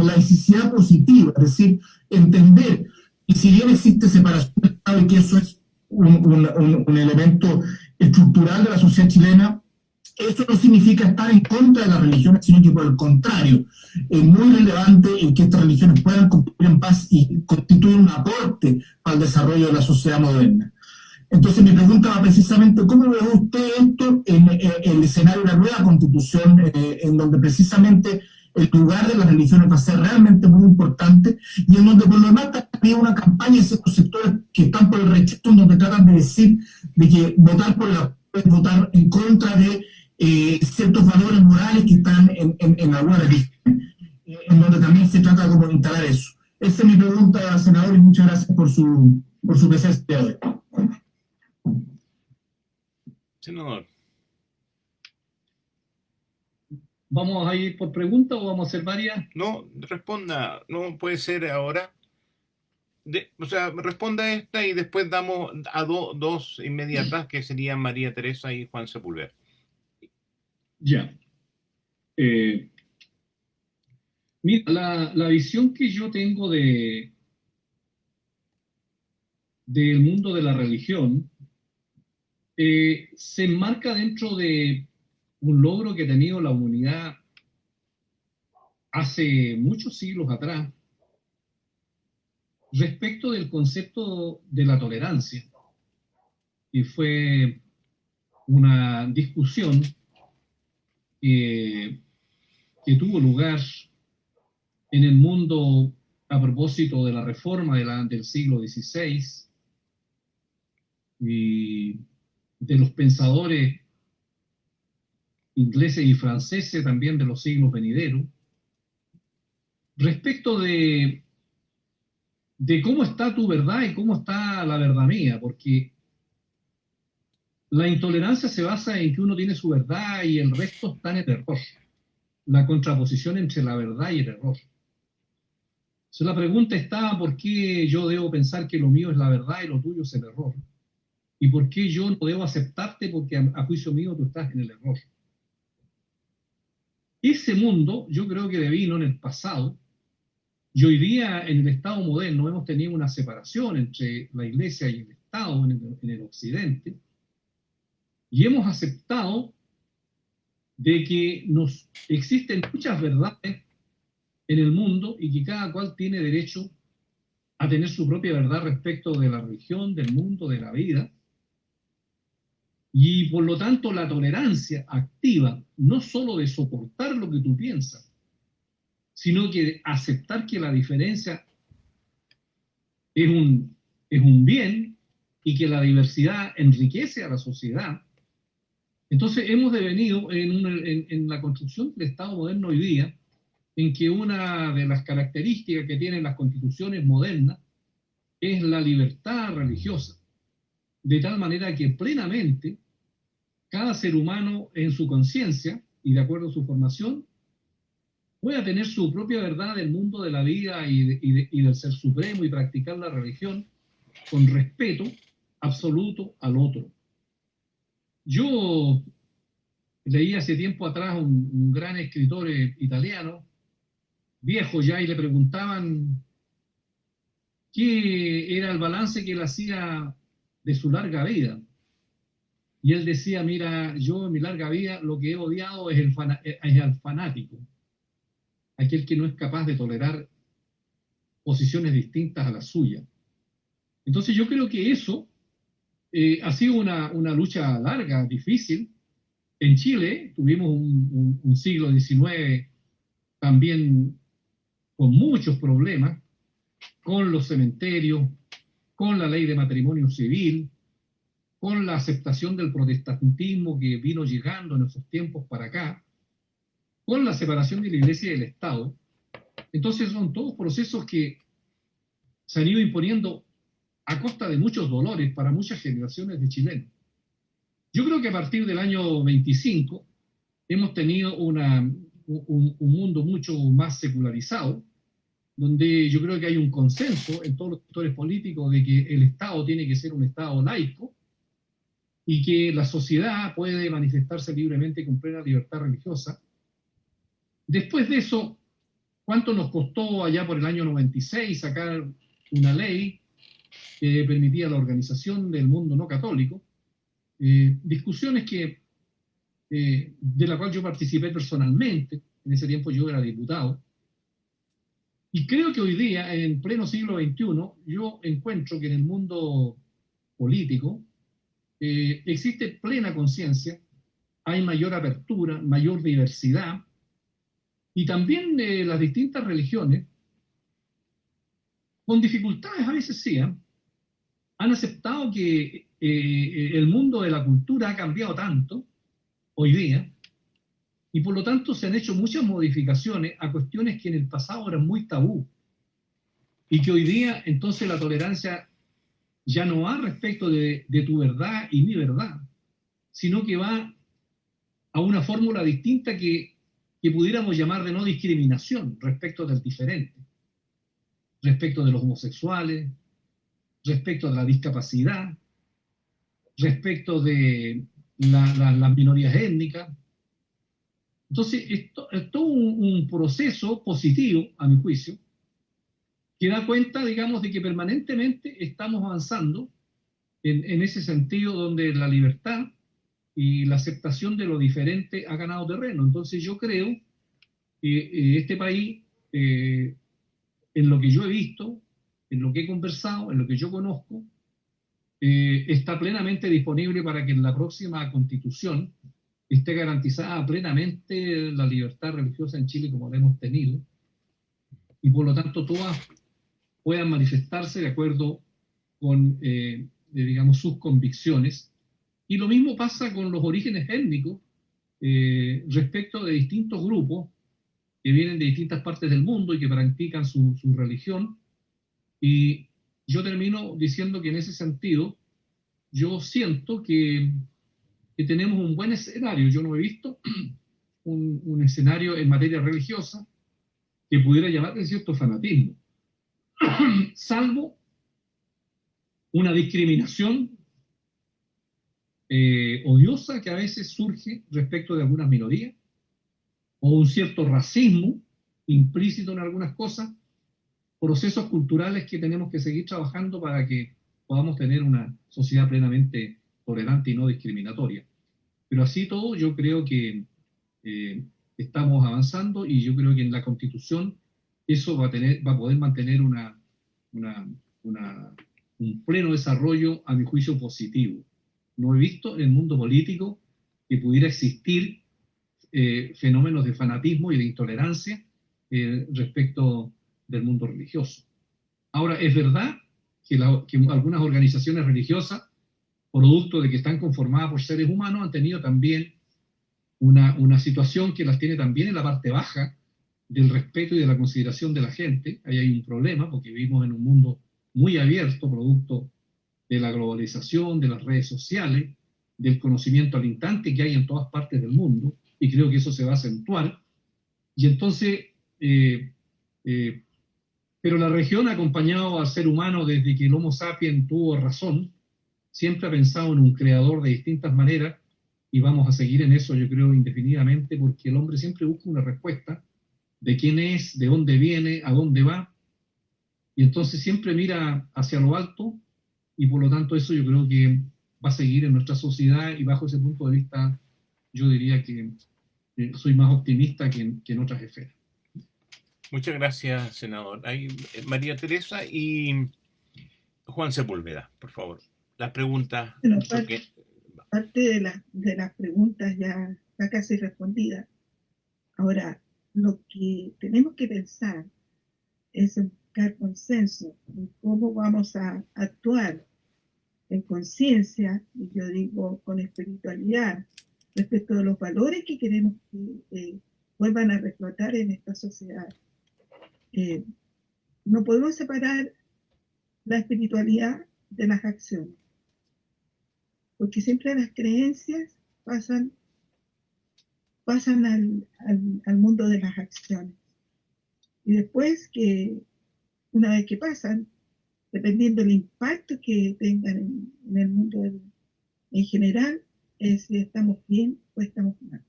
Speaker 12: laicidad positiva, es decir, entender que si bien existe separación del Estado y que eso es un elemento estructural de la sociedad chilena, eso no significa estar en contra de las religiones, sino que por el contrario, es muy relevante en que estas religiones puedan convivir en paz y constituir un aporte al desarrollo de la sociedad moderna. Entonces mi pregunta va precisamente, ¿cómo ve usted esto en el escenario de la nueva constitución, en donde precisamente el lugar de las religiones va a ser realmente muy importante, y en donde por lo demás también una campaña de ciertos sectores que están por el rechazo, en donde tratan de decir de que votar por es votar en contra de ciertos valores morales que están en algunas religiones, en donde también se trata como de instalar eso? Esa es mi pregunta, senador, y muchas gracias por su presencia hoy.
Speaker 1: Senador.
Speaker 7: ¿Vamos a ir por pregunta o vamos a hacer varias?
Speaker 1: No, responda, no puede ser ahora. O sea, responda esta y después damos a dos inmediatas, que serían María Teresa y Juan Sepúlveda.
Speaker 7: Ya. Mira, la visión que yo tengo del mundo de la religión se enmarca dentro de un logro que ha tenido la humanidad hace muchos siglos atrás respecto del concepto de la tolerancia, y fue una discusión que tuvo lugar en el mundo a propósito de la reforma del siglo XVI y de los pensadores ingleses y franceses también de los siglos venideros, respecto de cómo está tu verdad y cómo está la verdad mía, porque la intolerancia se basa en que uno tiene su verdad y el resto está en el error. la contraposición entre la verdad y el error. Entonces la pregunta está, ¿por qué yo debo pensar que lo mío es la verdad y lo tuyo es el error? ¿Y por qué yo no debo aceptarte porque a juicio mío tú estás en el error? Ese mundo yo creo que devino en el pasado, y hoy día en el Estado moderno hemos tenido una separación entre la Iglesia y el Estado en el Occidente, y hemos aceptado de que existen muchas verdades en el mundo y que cada cual tiene derecho a tener su propia verdad respecto de la religión, del mundo, de la vida. Y por lo tanto la tolerancia activa, no solo de soportar lo que tú piensas, sino que de aceptar que la diferencia es un bien y que la diversidad enriquece a la sociedad. Entonces hemos devenido en la construcción del Estado moderno hoy día, en que una de las características que tienen las constituciones modernas es la libertad religiosa, de tal manera que plenamente cada ser humano en su conciencia y de acuerdo a su formación pueda tener su propia verdad del mundo de la vida y del ser supremo y practicar la religión con respeto absoluto al otro. Yo leí hace tiempo atrás un gran escritor italiano, viejo ya, y le preguntaban qué era el balance que él hacía de su larga vida. Y él decía, mira, yo en mi larga vida lo que he odiado es al fanático, aquel que no es capaz de tolerar posiciones distintas a la suya. Entonces yo creo que eso ha sido una lucha larga, difícil. En Chile tuvimos un siglo XIX también con muchos problemas, con los cementerios, con la ley de matrimonio civil, con la aceptación del protestantismo que vino llegando en esos tiempos para acá, con la separación de la Iglesia y del Estado. Entonces son todos procesos que se han ido imponiendo a costa de muchos dolores para muchas generaciones de chilenos. Yo creo que a partir del año 25 hemos tenido un mundo mucho más secularizado, donde yo creo que hay un consenso en todos los sectores políticos de que el Estado tiene que ser un Estado laico y que la sociedad puede manifestarse libremente con plena libertad religiosa. Después de eso, ¿cuánto nos costó allá por el año 96 sacar una ley que permitía la organización del mundo no católico? Discusiones de la cual yo participé personalmente. En ese tiempo yo era diputado. Y creo que hoy día, en pleno siglo XXI, yo encuentro que en el mundo político existe plena conciencia, hay mayor apertura, mayor diversidad, y también las distintas religiones, con dificultades a veces sí, han aceptado que el mundo de la cultura ha cambiado tanto hoy día, y por lo tanto se han hecho muchas modificaciones a cuestiones que en el pasado eran muy tabú, y que hoy día entonces la tolerancia ya no va respecto de tu verdad y mi verdad, sino que va a una fórmula distinta que pudiéramos llamar de no discriminación respecto del diferente, respecto de los homosexuales, respecto de la discapacidad, respecto de las minorías étnicas. Entonces, esto es todo un proceso positivo, a mi juicio, que da cuenta, digamos, de que permanentemente estamos avanzando en ese sentido donde la libertad y la aceptación de lo diferente ha ganado terreno. Entonces yo creo que este país, en lo que yo he visto, en lo que he conversado, en lo que yo conozco, está plenamente disponible para que en la próxima constitución esté garantizada plenamente la libertad religiosa en Chile como la hemos tenido, y por lo tanto todas puedan manifestarse de acuerdo con, digamos, sus convicciones. Y lo mismo pasa con los orígenes étnicos respecto de distintos grupos que vienen de distintas partes del mundo y que practican su religión. Y yo termino diciendo que en ese sentido yo siento que tenemos un buen escenario. Yo no he visto un escenario en materia religiosa que pudiera llamar de cierto fanatismo, salvo una discriminación odiosa que a veces surge respecto de algunas minorías, o un cierto racismo implícito en algunas cosas, procesos culturales que tenemos que seguir trabajando para que podamos tener una sociedad plenamente tolerante y no discriminatoria. Pero así todo, yo creo que estamos avanzando, y yo creo que en la Constitución eso va a poder mantener un pleno desarrollo, a mi juicio, positivo. No he visto en el mundo político que pudiera existir fenómenos de fanatismo y de intolerancia respecto del mundo religioso. Ahora, es verdad que algunas organizaciones religiosas, producto de que están conformadas por seres humanos, han tenido también una situación que las tiene también en la parte baja del respeto y de la consideración de la gente. Ahí hay un problema, porque vivimos en un mundo muy abierto, producto de la globalización, de las redes sociales, del conocimiento al instante que hay en todas partes del mundo, y creo que eso se va a acentuar. Y entonces, pero la religión ha acompañado al ser humano desde que el Homo sapiens tuvo razón, siempre ha pensado en un creador de distintas maneras, y vamos a seguir en eso, yo creo, indefinidamente, porque el hombre siempre busca una respuesta de quién es, de dónde viene, a dónde va, y entonces siempre mira hacia lo alto, y por lo tanto eso yo creo que va a seguir en nuestra sociedad, y bajo ese punto de vista yo diría que soy más optimista que en otras esferas.
Speaker 1: Muchas gracias, senador. Hay María Teresa y Juan Sepúlveda, por favor. Las preguntas.
Speaker 3: Bueno, parte de las preguntas ya está casi respondida. Ahora, lo que tenemos que pensar es en buscar consenso en cómo vamos a actuar en conciencia, y yo digo con espiritualidad, respecto de los valores que queremos que vuelvan a reflotar en esta sociedad. No podemos separar la espiritualidad de las acciones, porque siempre las creencias pasan al mundo de las acciones. Y después, una vez que pasan, dependiendo del impacto que tengan en el mundo en general, es si estamos bien o estamos mal.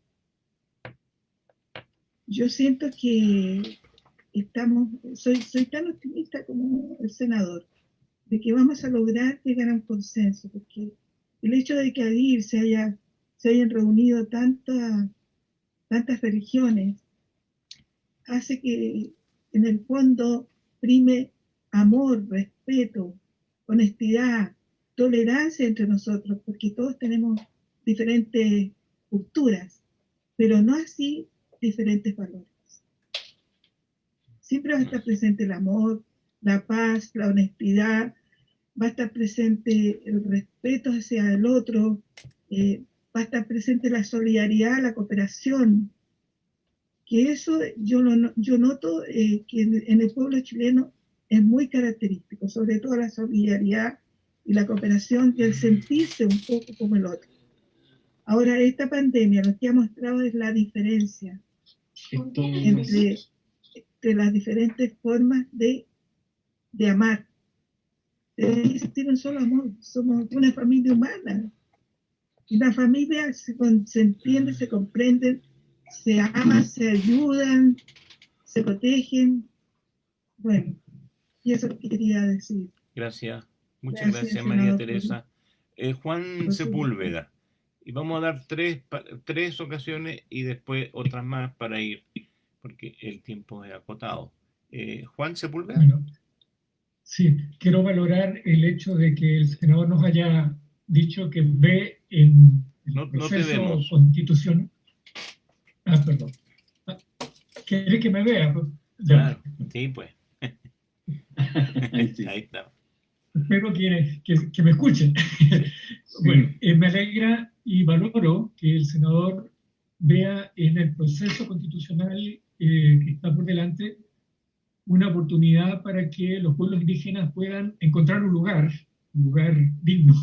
Speaker 3: Yo siento que soy tan optimista como el senador, de que vamos a lograr llegar a un consenso, porque el hecho de que allí se hayan reunido tantas religiones hace que en el fondo prime amor, respeto, honestidad, tolerancia entre nosotros, porque todos tenemos diferentes culturas, pero no así diferentes valores. Siempre va a estar presente el amor, la paz, la honestidad, va a estar presente el respeto hacia el otro, va a estar presente la solidaridad, la cooperación, que eso yo noto que en el pueblo chileno es muy característico, sobre todo la solidaridad y la cooperación, y el sentirse un poco como el otro. Ahora, esta pandemia lo que ha mostrado es la diferencia entre las diferentes formas de amar. Debe existir un solo amor. Somos una familia humana. Y la familia se entiende, se comprende, se ama, se ayudan, se protegen. Bueno, y eso es lo que quería decir.
Speaker 1: Gracias. Muchas gracias María Teresa. Juan Sepúlveda. Y vamos a dar tres ocasiones y después otras más para ir, porque el tiempo es acotado. Juan Sepúlveda.
Speaker 5: Bueno, sí, quiero valorar el hecho de que el senador nos haya dicho que ve en el proceso constitucional. Perdón. ¿Quiere que me vea?
Speaker 1: Claro, sí, pues. Ahí está.
Speaker 5: Espero que me escuchen. Bueno, me alegra y valoro que el senador vea en el proceso constitucional que está por delante una oportunidad para que los pueblos indígenas puedan encontrar un lugar digno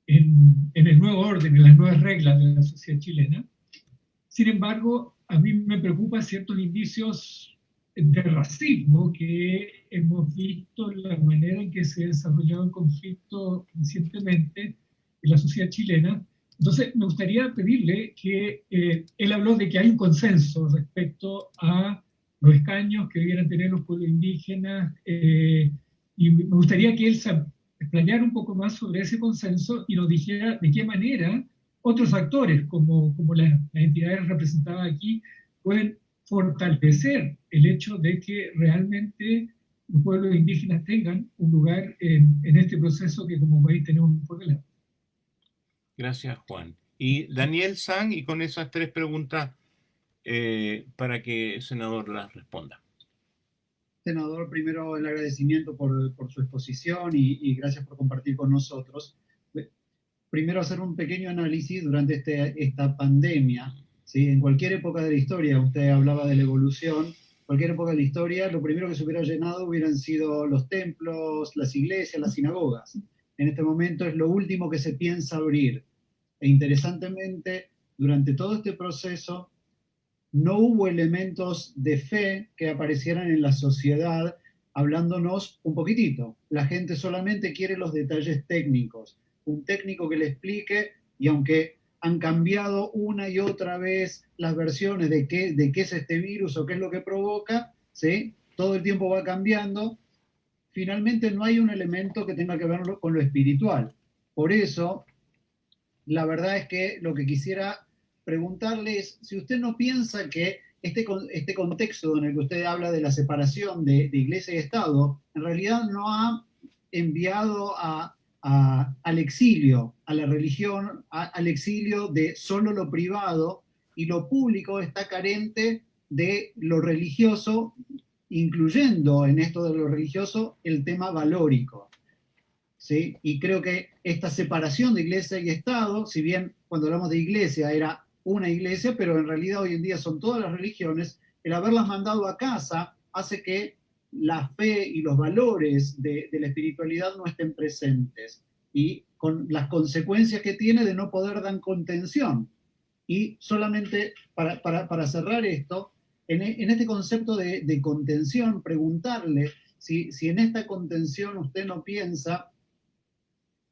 Speaker 5: en el nuevo orden, en las nuevas reglas de la sociedad chilena, Sin embargo, a mí me preocupan ciertos indicios de racismo que hemos visto en la manera en que se ha desarrollado el conflicto recientemente en la sociedad chilena. Entonces, me gustaría pedirle que él habló de que hay un consenso respecto a los escaños que debieran tener los pueblos indígenas, y me gustaría que él se explayara un poco más sobre ese consenso y nos dijera de qué manera otros actores, como las entidades representadas aquí, pueden fortalecer el hecho de que realmente los pueblos indígenas tengan un lugar en este proceso que como país tenemos por delante.
Speaker 1: Gracias, Juan. Y Daniel San, y con esas 3 preguntas para que el senador las responda.
Speaker 9: Senador, primero el agradecimiento por su exposición y gracias por compartir con nosotros. Primero hacer un pequeño análisis durante esta pandemia. ¿Sí? En cualquier época de la historia, usted hablaba de la evolución, cualquier época de la historia, lo primero que se hubiera llenado hubieran sido los templos, las iglesias, las sinagogas. En este momento es lo último que se piensa abrir. E interesantemente, durante todo este proceso, no hubo elementos de fe que aparecieran en la sociedad hablándonos un poquitito. La gente solamente quiere los detalles técnicos. Un técnico que le explique, y aunque han cambiado una y otra vez las versiones de qué es este virus o qué es lo que provoca, ¿sí? Todo el tiempo va cambiando, finalmente no hay un elemento que tenga que ver con lo espiritual. Por eso, la verdad es que lo que quisiera preguntarle es si usted no piensa que este contexto en el que usted habla de la separación de iglesia y Estado, en realidad no ha enviado al exilio, a la religión, al exilio de solo lo privado, y lo público está carente de lo religioso, incluyendo en esto de lo religioso el tema valórico. ¿Sí? Y creo que esta separación de iglesia y Estado, si bien cuando hablamos de iglesia era una iglesia, pero en realidad hoy en día son todas las religiones, el haberlas mandado a casa hace que la fe y los valores de la espiritualidad no estén presentes, y con las consecuencias que tiene de no poder dar contención. Y solamente para cerrar esto, en este concepto de contención, preguntarle si en esta contención usted no piensa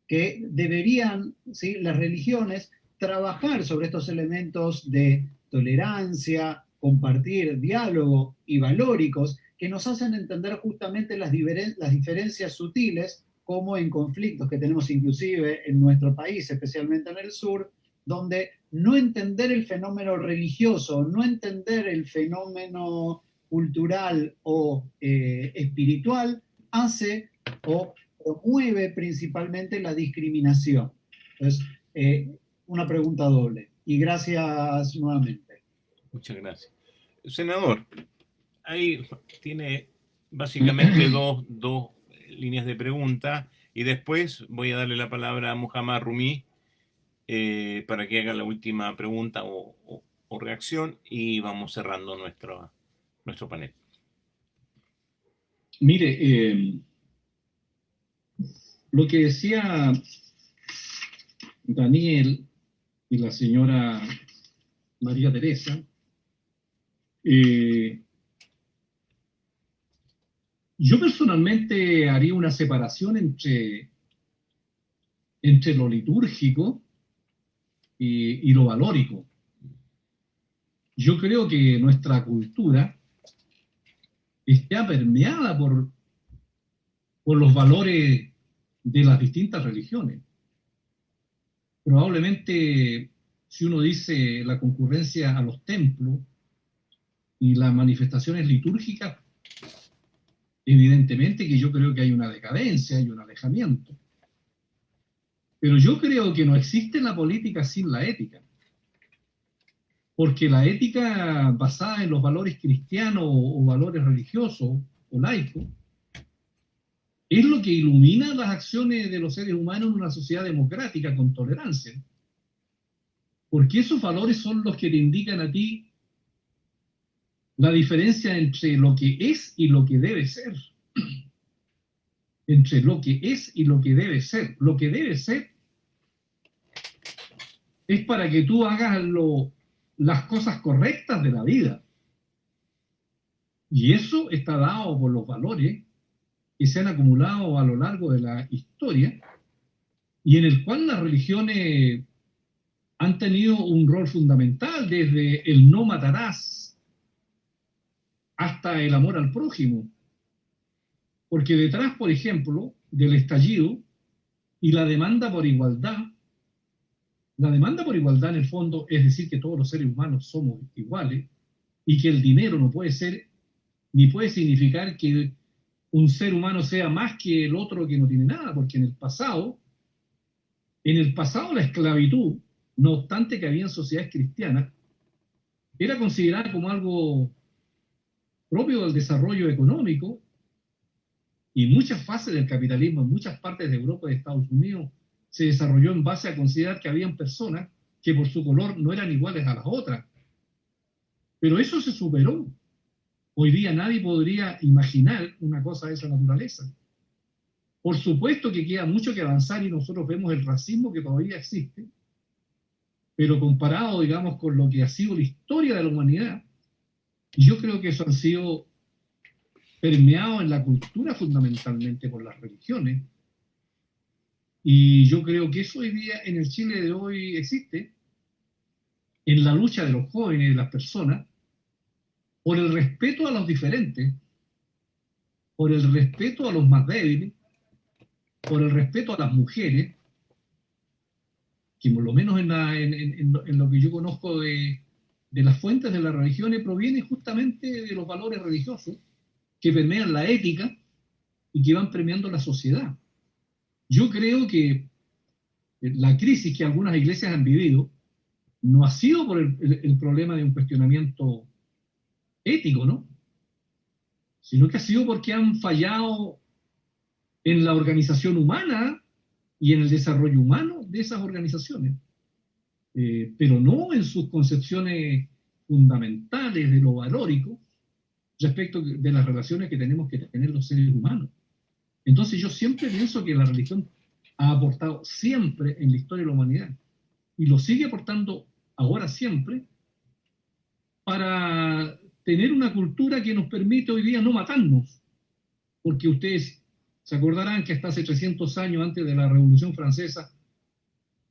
Speaker 9: que deberían, ¿sí?, las religiones trabajar sobre estos elementos de tolerancia, compartir, diálogo y valóricos que nos hacen entender justamente las diferencias sutiles, como en conflictos que tenemos inclusive en nuestro país, especialmente en el sur, donde no entender el fenómeno religioso, no entender el fenómeno cultural o espiritual, hace o promueve principalmente la discriminación. Entonces, una pregunta doble. Y gracias nuevamente.
Speaker 1: Muchas gracias. Senador, ahí tiene básicamente dos líneas de pregunta, y después voy a darle la palabra a Muhammad Rumi para que haga la última pregunta o reacción, y vamos cerrando nuestro panel.
Speaker 7: Mire, lo que decía Daniel y la señora María Teresa, yo personalmente haría una separación entre lo litúrgico y lo valórico. Yo creo que nuestra cultura está permeada por los valores de las distintas religiones. Probablemente, si uno dice la concurrencia a los templos y las manifestaciones litúrgicas, evidentemente que yo creo que hay una decadencia y un alejamiento. Pero yo creo que no existe la política sin la ética. Porque la ética basada en los valores cristianos o valores religiosos o laicos es lo que ilumina las acciones de los seres humanos en una sociedad democrática con tolerancia. Porque esos valores son los que te indican a ti la diferencia entre lo que es y lo que debe ser. Entre lo que es y lo que debe ser. Lo que debe ser es para que tú hagas lo las cosas correctas de la vida. Y eso está dado por los valores que se han acumulado a lo largo de la historia y en el cual las religiones han tenido un rol fundamental, desde el no matarás hasta el amor al prójimo. Porque detrás, por ejemplo, del estallido y la demanda por igualdad en el fondo es decir que todos los seres humanos somos iguales y que el dinero no puede ser ni puede significar que un ser humano sea más que el otro que no tiene nada, porque en el pasado la esclavitud, no obstante que había sociedades cristianas, era considerada como algo propio del desarrollo económico, y muchas fases del capitalismo en muchas partes de Europa y de Estados Unidos se desarrolló en base a considerar que habían personas que por su color no eran iguales a las otras. Pero eso se superó. Hoy día nadie podría imaginar una cosa de esa naturaleza. Por supuesto que queda mucho que avanzar y nosotros vemos el racismo que todavía existe, pero comparado, digamos, con lo que ha sido la historia de la humanidad, yo creo que eso ha sido permeado en la cultura fundamentalmente por las religiones, y yo creo que eso hoy día en el Chile de hoy existe, en la lucha de los jóvenes, de las personas, por el respeto a los diferentes, por el respeto a los más débiles, por el respeto a las mujeres, que por lo menos en lo que yo conozco de las fuentes de las religiones proviene justamente de los valores religiosos que permean la ética y que van premiando la sociedad. Yo creo que la crisis que algunas iglesias han vivido no ha sido por el problema de un cuestionamiento ético, ¿no? Sino que ha sido porque han fallado en la organización humana y en el desarrollo humano de esas organizaciones, pero no en sus concepciones fundamentales de lo valórico respecto de las relaciones que tenemos que tener los seres humanos. Entonces yo siempre pienso que la religión ha aportado siempre en la historia de la humanidad y lo sigue aportando ahora siempre para tener una cultura que nos permite hoy día no matarnos, porque ustedes se acordarán que hasta hace 300 años antes de la Revolución Francesa,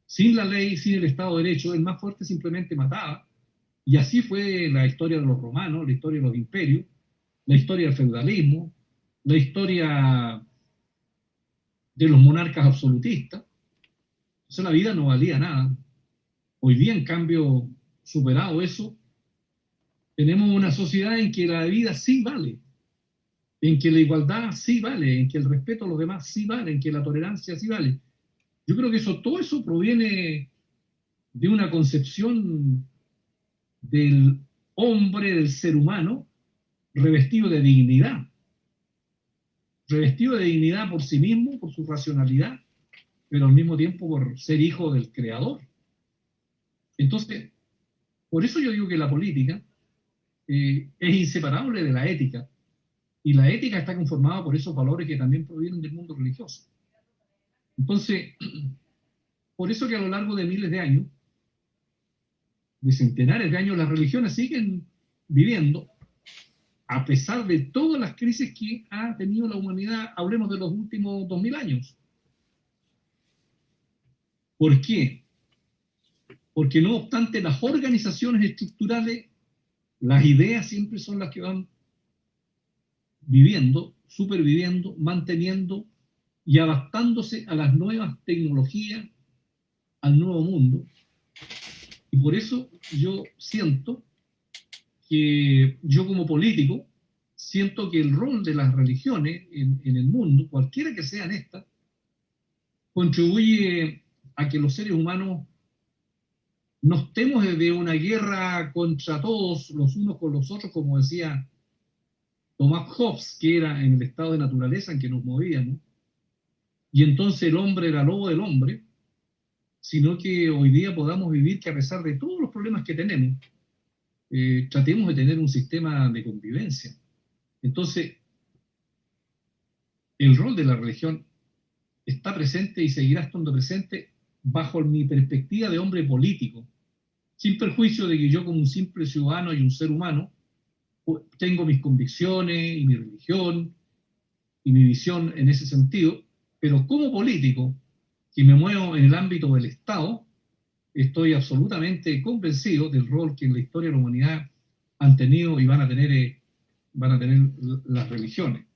Speaker 7: sin la ley, sin el Estado de Derecho, el más fuerte simplemente mataba, y así fue la historia de los romanos, la historia de los imperios, la historia del feudalismo, la historia de los monarcas absolutistas. Entonces la vida no valía nada. Hoy día, en cambio, superado eso, tenemos una sociedad en que la vida sí vale, en que la igualdad sí vale, en que el respeto a los demás sí vale, en que la tolerancia sí vale. Yo creo que todo eso proviene de una concepción del hombre, del ser humano, revestido de dignidad por sí mismo, por su racionalidad, pero al mismo tiempo por ser hijo del Creador. Entonces, por eso yo digo que la política es inseparable de la ética, y la ética está conformada por esos valores que también provienen del mundo religioso. Entonces, por eso que a lo largo de miles de años, de centenares de años, las religiones siguen viviendo, a pesar de todas las crisis que ha tenido la humanidad, hablemos de los últimos 2000 años. ¿Por qué? Porque no obstante las organizaciones estructurales, las ideas siempre son las que van viviendo, superviviendo, manteniendo y adaptándose a las nuevas tecnologías, al nuevo mundo. Y por eso yo siento que yo como político siento que el rol de las religiones en el mundo, cualquiera que sean estas, contribuye a que los seres humanos no estemos de una guerra contra todos los unos con los otros, como decía Thomas Hobbes, que era en el estado de naturaleza en que nos movíamos, y entonces el hombre era lobo del hombre, sino que hoy día podamos vivir que a pesar de todos los problemas que tenemos, tratemos de tener un sistema de convivencia. Entonces, el rol de la religión está presente y seguirá estando presente bajo mi perspectiva de hombre político, sin perjuicio de que yo como un simple ciudadano y un ser humano tengo mis convicciones y mi religión y mi visión en ese sentido, pero como político que me muevo en el ámbito del Estado, estoy absolutamente convencido del rol que en la historia de la humanidad han tenido y van a tener las religiones.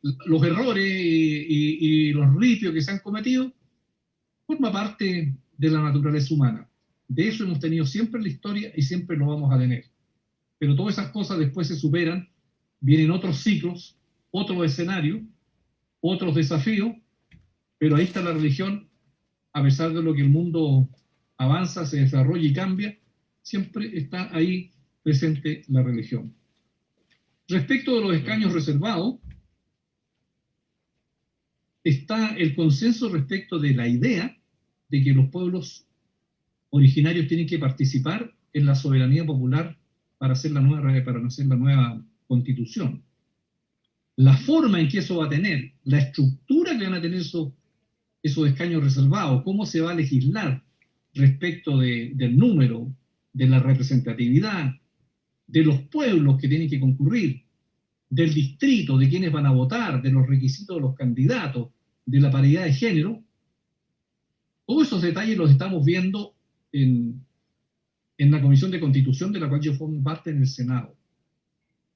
Speaker 7: Los errores y los ripios que se han cometido forma parte de la naturaleza humana. De eso hemos tenido siempre en la historia y siempre lo vamos a tener. Pero todas esas cosas después se superan, vienen otros ciclos, otros escenarios, otros desafíos, pero ahí está la religión, a pesar de lo que el mundo avanza, se desarrolla y cambia, siempre está ahí presente la religión. Respecto de los escaños reservados, está el consenso respecto de la idea de que los pueblos originarios tienen que participar en la soberanía popular para hacer la nueva constitución. La forma en que eso va a tener, la estructura que van a tener esos escaños reservados, cómo se va a legislar respecto del número, de la representatividad, de los pueblos que tienen que concurrir, del distrito, de quienes van a votar, de los requisitos de los candidatos, de la paridad de género, todos esos detalles los estamos viendo en la Comisión de Constitución de la cual yo formo parte en el Senado.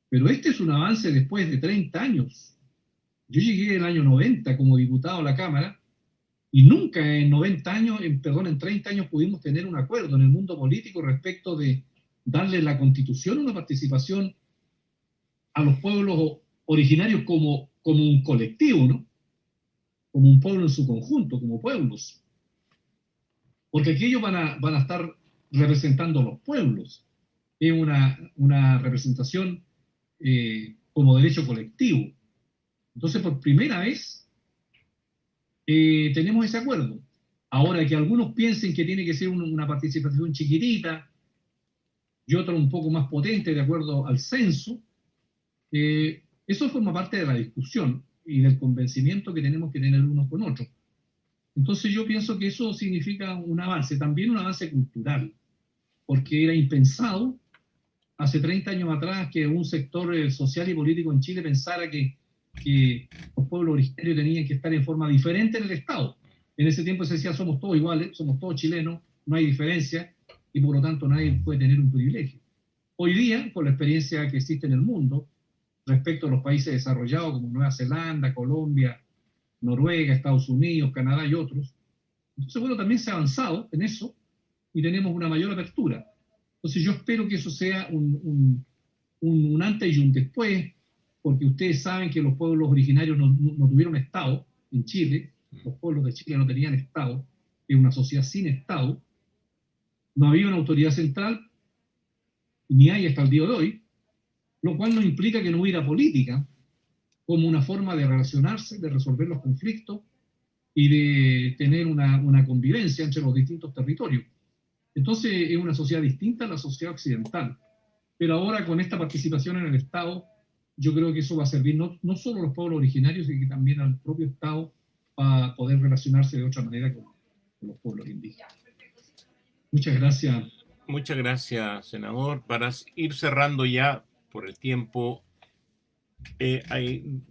Speaker 7: Pero este es un avance después de 30 años. Yo llegué en el año 90 como diputado a la Cámara y nunca en 30 años pudimos tener un acuerdo en el mundo político respecto de darle la Constitución una participación a los pueblos originarios como un colectivo, ¿no? Como un pueblo en su conjunto, como pueblos. Porque aquí ellos van a estar representando a los pueblos. Es una representación como derecho colectivo. Entonces, por primera vez, tenemos ese acuerdo. Ahora, que algunos piensen que tiene que ser una participación chiquitita y otra un poco más potente de acuerdo al censo, eso forma parte de la discusión y del convencimiento que tenemos que tener unos con otros. Entonces yo pienso que eso significa un avance, también un avance cultural, porque era impensado hace 30 años atrás que un sector social y político en Chile pensara que los pueblos originarios tenían que estar en forma diferente en el Estado. En ese tiempo se decía somos todos iguales, somos todos chilenos, no hay diferencia y por lo tanto nadie puede tener un privilegio. Hoy día, con la experiencia que existe en el mundo, respecto a los países desarrollados como Nueva Zelanda, Colombia, Noruega, Estados Unidos, Canadá y otros. Entonces, bueno, también se ha avanzado en eso y tenemos una mayor apertura. Entonces, yo espero que eso sea un antes y un después, porque ustedes saben que los pueblos originarios no tuvieron Estado en Chile, los pueblos de Chile no tenían Estado, es una sociedad sin Estado, no había una autoridad central, ni hay hasta el día de hoy, lo cual no implica que no hubiera política como una forma de relacionarse, de resolver los conflictos y de tener una convivencia entre los distintos territorios. Entonces es una sociedad distinta a la sociedad occidental. Pero ahora con esta participación en el Estado, yo creo que eso va a servir no solo a los pueblos originarios, sino que también al propio Estado para poder relacionarse de otra manera con los pueblos indígenas. Muchas gracias.
Speaker 1: Muchas gracias, senador. Para ir cerrando ya por el tiempo,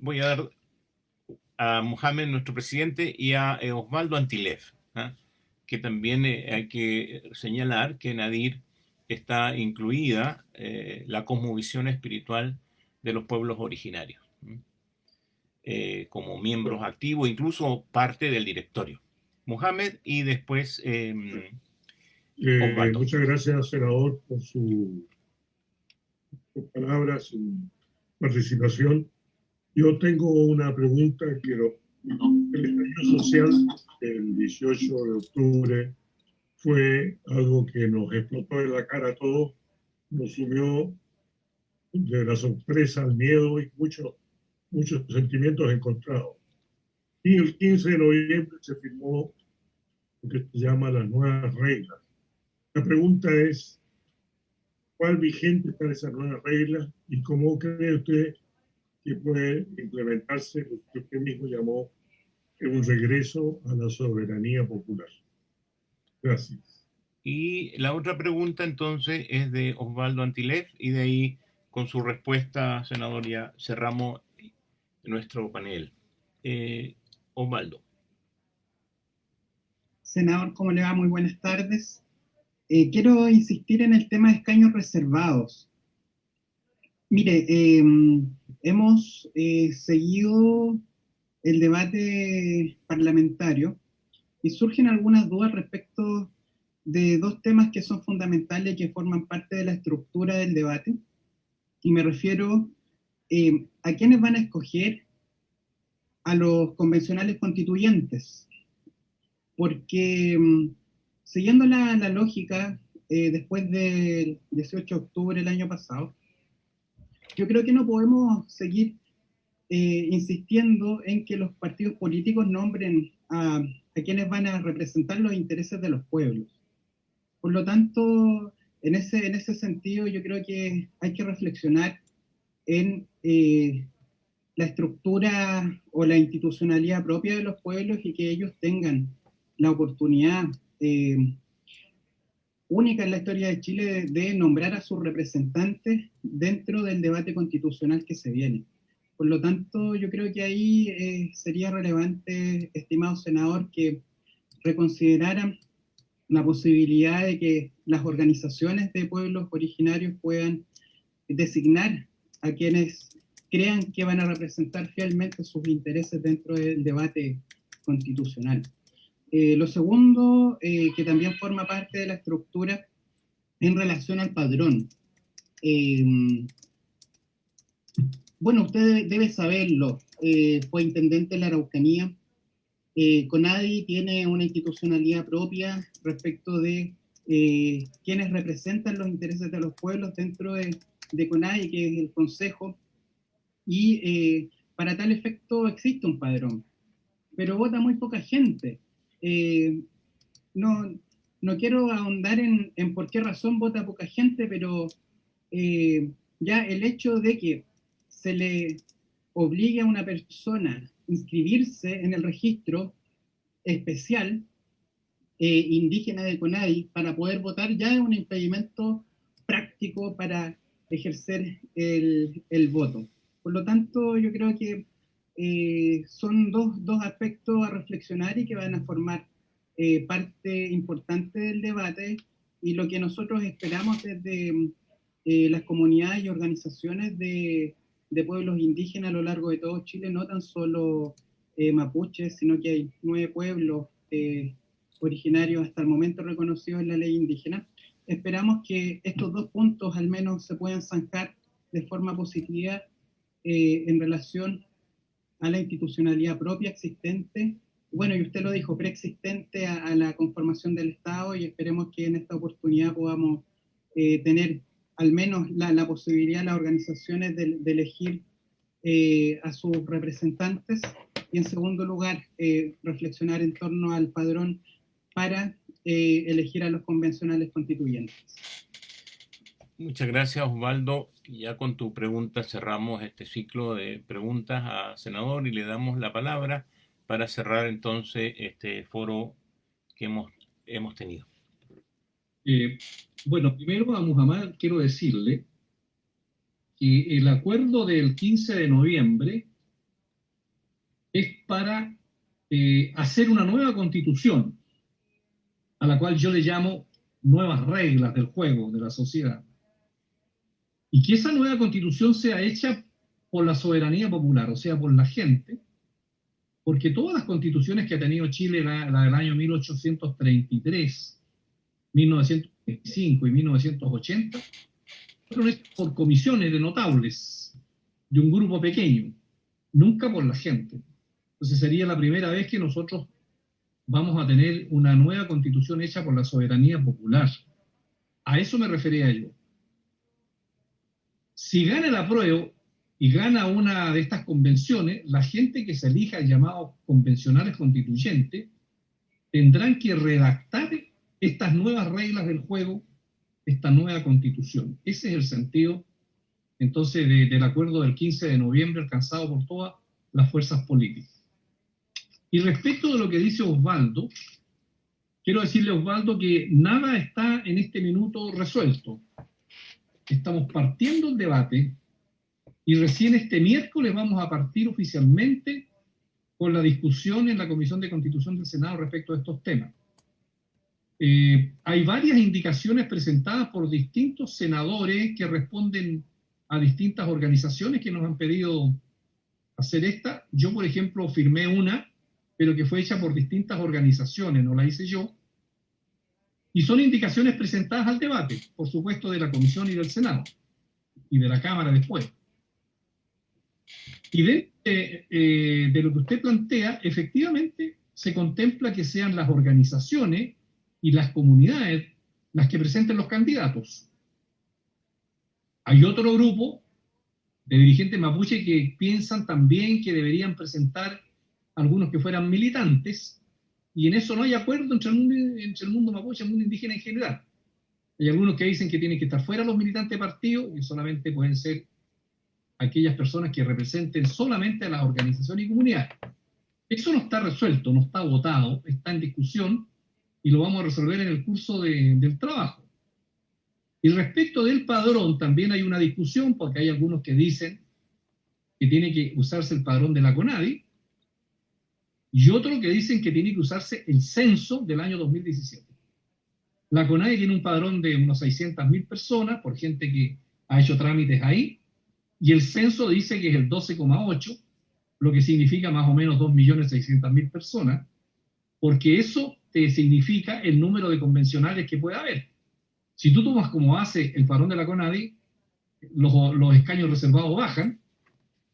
Speaker 1: voy a dar a Mohamed, nuestro presidente, y a Osvaldo Antilef, que también hay que señalar que en ADIR está incluida la cosmovisión espiritual de los pueblos originarios, como miembros activos, incluso parte del directorio. Mohamed y después Osvaldo.
Speaker 2: Muchas gracias, senador, por sus palabras, su participación. Yo tengo una pregunta. El estallido social del 18 de octubre fue algo que nos explotó en la cara a todos, nos sumió de la sorpresa al miedo y muchos sentimientos encontrados. Y el 15 de noviembre se firmó lo que se llama las nuevas reglas. La pregunta es, ¿cuál vigente están esas nuevas reglas y cómo cree usted que puede implementarse lo que usted mismo llamó un regreso a la soberanía popular? Gracias.
Speaker 1: Y la otra pregunta entonces es de Osvaldo Antilef, y de ahí con su respuesta, senador, ya cerramos nuestro panel. Osvaldo.
Speaker 13: Senador, ¿cómo le va? Muy buenas tardes. Quiero insistir en el tema de escaños reservados. Mire, hemos seguido el debate parlamentario y surgen algunas dudas respecto de dos temas que son fundamentales y que forman parte de la estructura del debate. Y me refiero a quiénes van a escoger a los convencionales constituyentes. Porque siguiendo la lógica, después del 18 de octubre del año pasado, yo creo que no podemos seguir insistiendo en que los partidos políticos nombren a quienes van a representar los intereses de los pueblos. Por lo tanto, en ese sentido, yo creo que hay que reflexionar en la estructura o la institucionalidad propia de los pueblos y que ellos tengan la oportunidad única en la historia de Chile de nombrar a sus representantes dentro del debate constitucional que se viene. Por lo tanto, yo creo que ahí sería relevante, estimado senador, que reconsideraran la posibilidad de que las organizaciones de pueblos originarios puedan designar a quienes crean que van a representar fielmente sus intereses dentro del debate constitucional. Lo segundo, que también forma parte de la estructura en relación al padrón. Bueno, usted debe saberlo, fue intendente de la Araucanía. CONADI tiene una institucionalidad propia respecto de quienes representan los intereses de los pueblos dentro de CONADI, que es el Consejo, y para tal efecto existe un padrón, pero vota muy poca gente. No quiero ahondar en por qué razón vota poca gente, pero ya el hecho de que se le obligue a una persona a inscribirse en el registro especial indígena de CONADI para poder votar ya es un impedimento práctico para ejercer el voto. Por lo tanto, yo creo que son dos aspectos a reflexionar y que van a formar parte importante del debate, y lo que nosotros esperamos desde las comunidades y organizaciones de pueblos indígenas a lo largo de todo Chile, no tan solo mapuches, sino que hay 9 pueblos originarios hasta el momento reconocidos en la ley indígena. Esperamos que estos 2 puntos al menos se puedan zanjar de forma positiva en relación a la institucionalidad propia existente, bueno, y usted lo dijo, preexistente a la conformación del Estado, y esperemos que en esta oportunidad podamos tener al menos la posibilidad, las organizaciones, de elegir a sus representantes, y en segundo lugar, reflexionar en torno al padrón para elegir a los convencionales constituyentes.
Speaker 1: Muchas gracias, Osvaldo. Ya con tu pregunta cerramos este ciclo de preguntas a senador y le damos la palabra para cerrar entonces este foro que hemos tenido.
Speaker 7: Bueno, primero a Muhammad quiero decirle que el acuerdo del 15 de noviembre es para hacer una nueva constitución, a la cual yo le llamo nuevas reglas del juego de la sociedad. Y que esa nueva constitución sea hecha por la soberanía popular, o sea, por la gente, porque todas las constituciones que ha tenido Chile, la del año 1833, 1925 y 1980, fueron hechas por comisiones de notables, de un grupo pequeño, nunca por la gente. Entonces sería la primera vez que nosotros vamos a tener una nueva constitución hecha por la soberanía popular. A eso me refería yo. Si gana el apruebo y gana una de estas convenciones, la gente que se elija, llamados convencionales constituyentes, tendrán que redactar estas nuevas reglas del juego, esta nueva constitución. Ese es el sentido, entonces, del acuerdo del 15 de noviembre alcanzado por todas las fuerzas políticas. Y respecto de lo que dice Osvaldo, quiero decirle a Osvaldo que nada está en este minuto resuelto. Estamos partiendo el debate y recién este miércoles vamos a partir oficialmente con la discusión en la Comisión de Constitución del Senado respecto a estos temas. Hay varias indicaciones presentadas por distintos senadores que responden a distintas organizaciones que nos han pedido hacer esta. Yo, por ejemplo, firmé una, pero que fue hecha por distintas organizaciones, no la hice yo. Y son indicaciones presentadas al debate, por supuesto, de la Comisión y del Senado, y de la Cámara después. Y de lo que usted plantea, efectivamente, se contempla que sean las organizaciones y las comunidades las que presenten los candidatos. Hay otro grupo de dirigentes mapuche que piensan también que deberían presentar algunos que fueran militantes, y en eso no hay acuerdo entre el mundo mapuche y el mundo indígena en general. Hay algunos que dicen que tienen que estar fuera los militantes de partido y solamente pueden ser aquellas personas que representen solamente a las organizaciones y comunidades. Eso no está resuelto, no está votado, está en discusión y lo vamos a resolver en el curso del trabajo. Y respecto del padrón también hay una discusión, porque hay algunos que dicen que tiene que usarse el padrón de la CONADI y otros que dicen que tiene que usarse el censo del año 2017. La CONADI tiene un padrón de unos 600.000 personas por gente que ha hecho trámites ahí, y el censo dice que es el 12,8, lo que significa más o menos 2.600.000 personas, porque eso te significa el número de convencionales que puede haber. Si tú tomas como base el padrón de la CONADI, los escaños reservados bajan,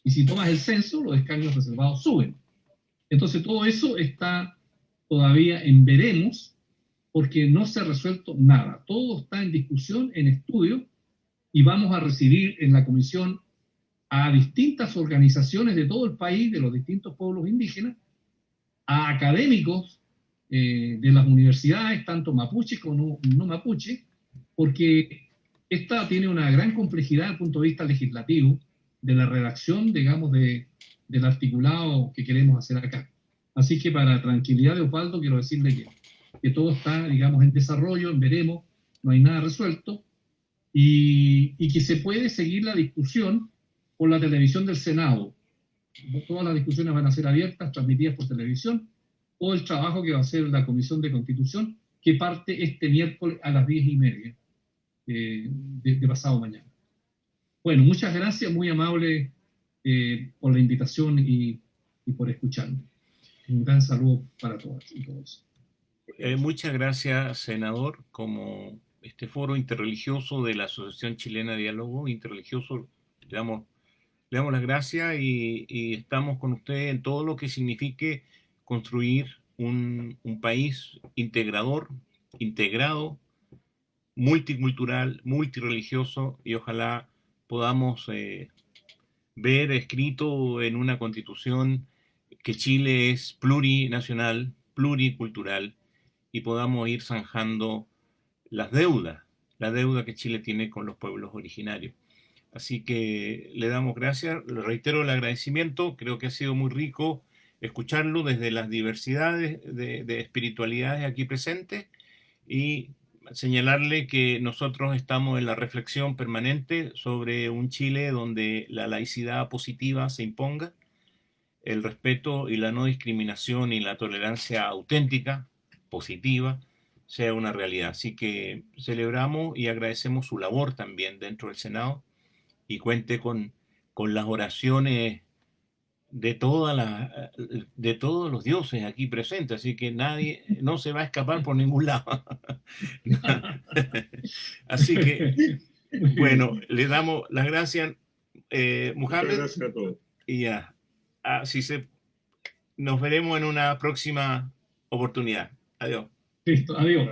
Speaker 7: y si tomas el censo, los escaños reservados suben. Entonces todo eso está todavía en veremos, porque no se ha resuelto nada. Todo está en discusión, en estudio, y vamos a recibir en la comisión a distintas organizaciones de todo el país, de los distintos pueblos indígenas, a académicos de las universidades, tanto mapuche como no mapuche, porque esta tiene una gran complejidad desde el punto de vista legislativo, de la redacción, digamos, del articulado que queremos hacer acá. Así que para tranquilidad de Osvaldo, quiero decirle que todo está, digamos, en desarrollo, en veremos, no hay nada resuelto, y que se puede seguir la discusión por la televisión del Senado. Todas las discusiones van a ser abiertas, transmitidas por televisión, o el trabajo que va a hacer la Comisión de Constitución, que parte este miércoles a las 10:30 de pasado mañana. Bueno, muchas gracias, muy amable por la invitación y por escucharme. Un gran saludo para todas y todos.
Speaker 1: Muchas gracias, senador. Como este foro interreligioso de la Asociación Chilena de Diálogo Interreligioso, le damos las gracias y estamos con usted en todo lo que signifique construir un país integrador, integrado, multicultural, multireligioso, y ojalá podamos ver escrito en una constitución que Chile es plurinacional, pluricultural, y podamos ir zanjando la deuda que Chile tiene con los pueblos originarios. Así que le damos gracias, le reitero el agradecimiento, creo que ha sido muy rico escucharlo desde las diversidades de espiritualidades aquí presentes, y señalarle que nosotros estamos en la reflexión permanente sobre un Chile donde la laicidad positiva se imponga, el respeto y la no discriminación y la tolerancia auténtica, positiva, sea una realidad. Así que celebramos y agradecemos su labor también dentro del Senado, y cuente con las oraciones de todos los dioses aquí presentes, así que nadie no se va a escapar por ningún lado. Así que, bueno, le damos las gracias, Mohamed.
Speaker 2: Gracias a todos.
Speaker 1: Y ya, nos veremos en una próxima oportunidad. Adiós.
Speaker 7: Listo, adiós.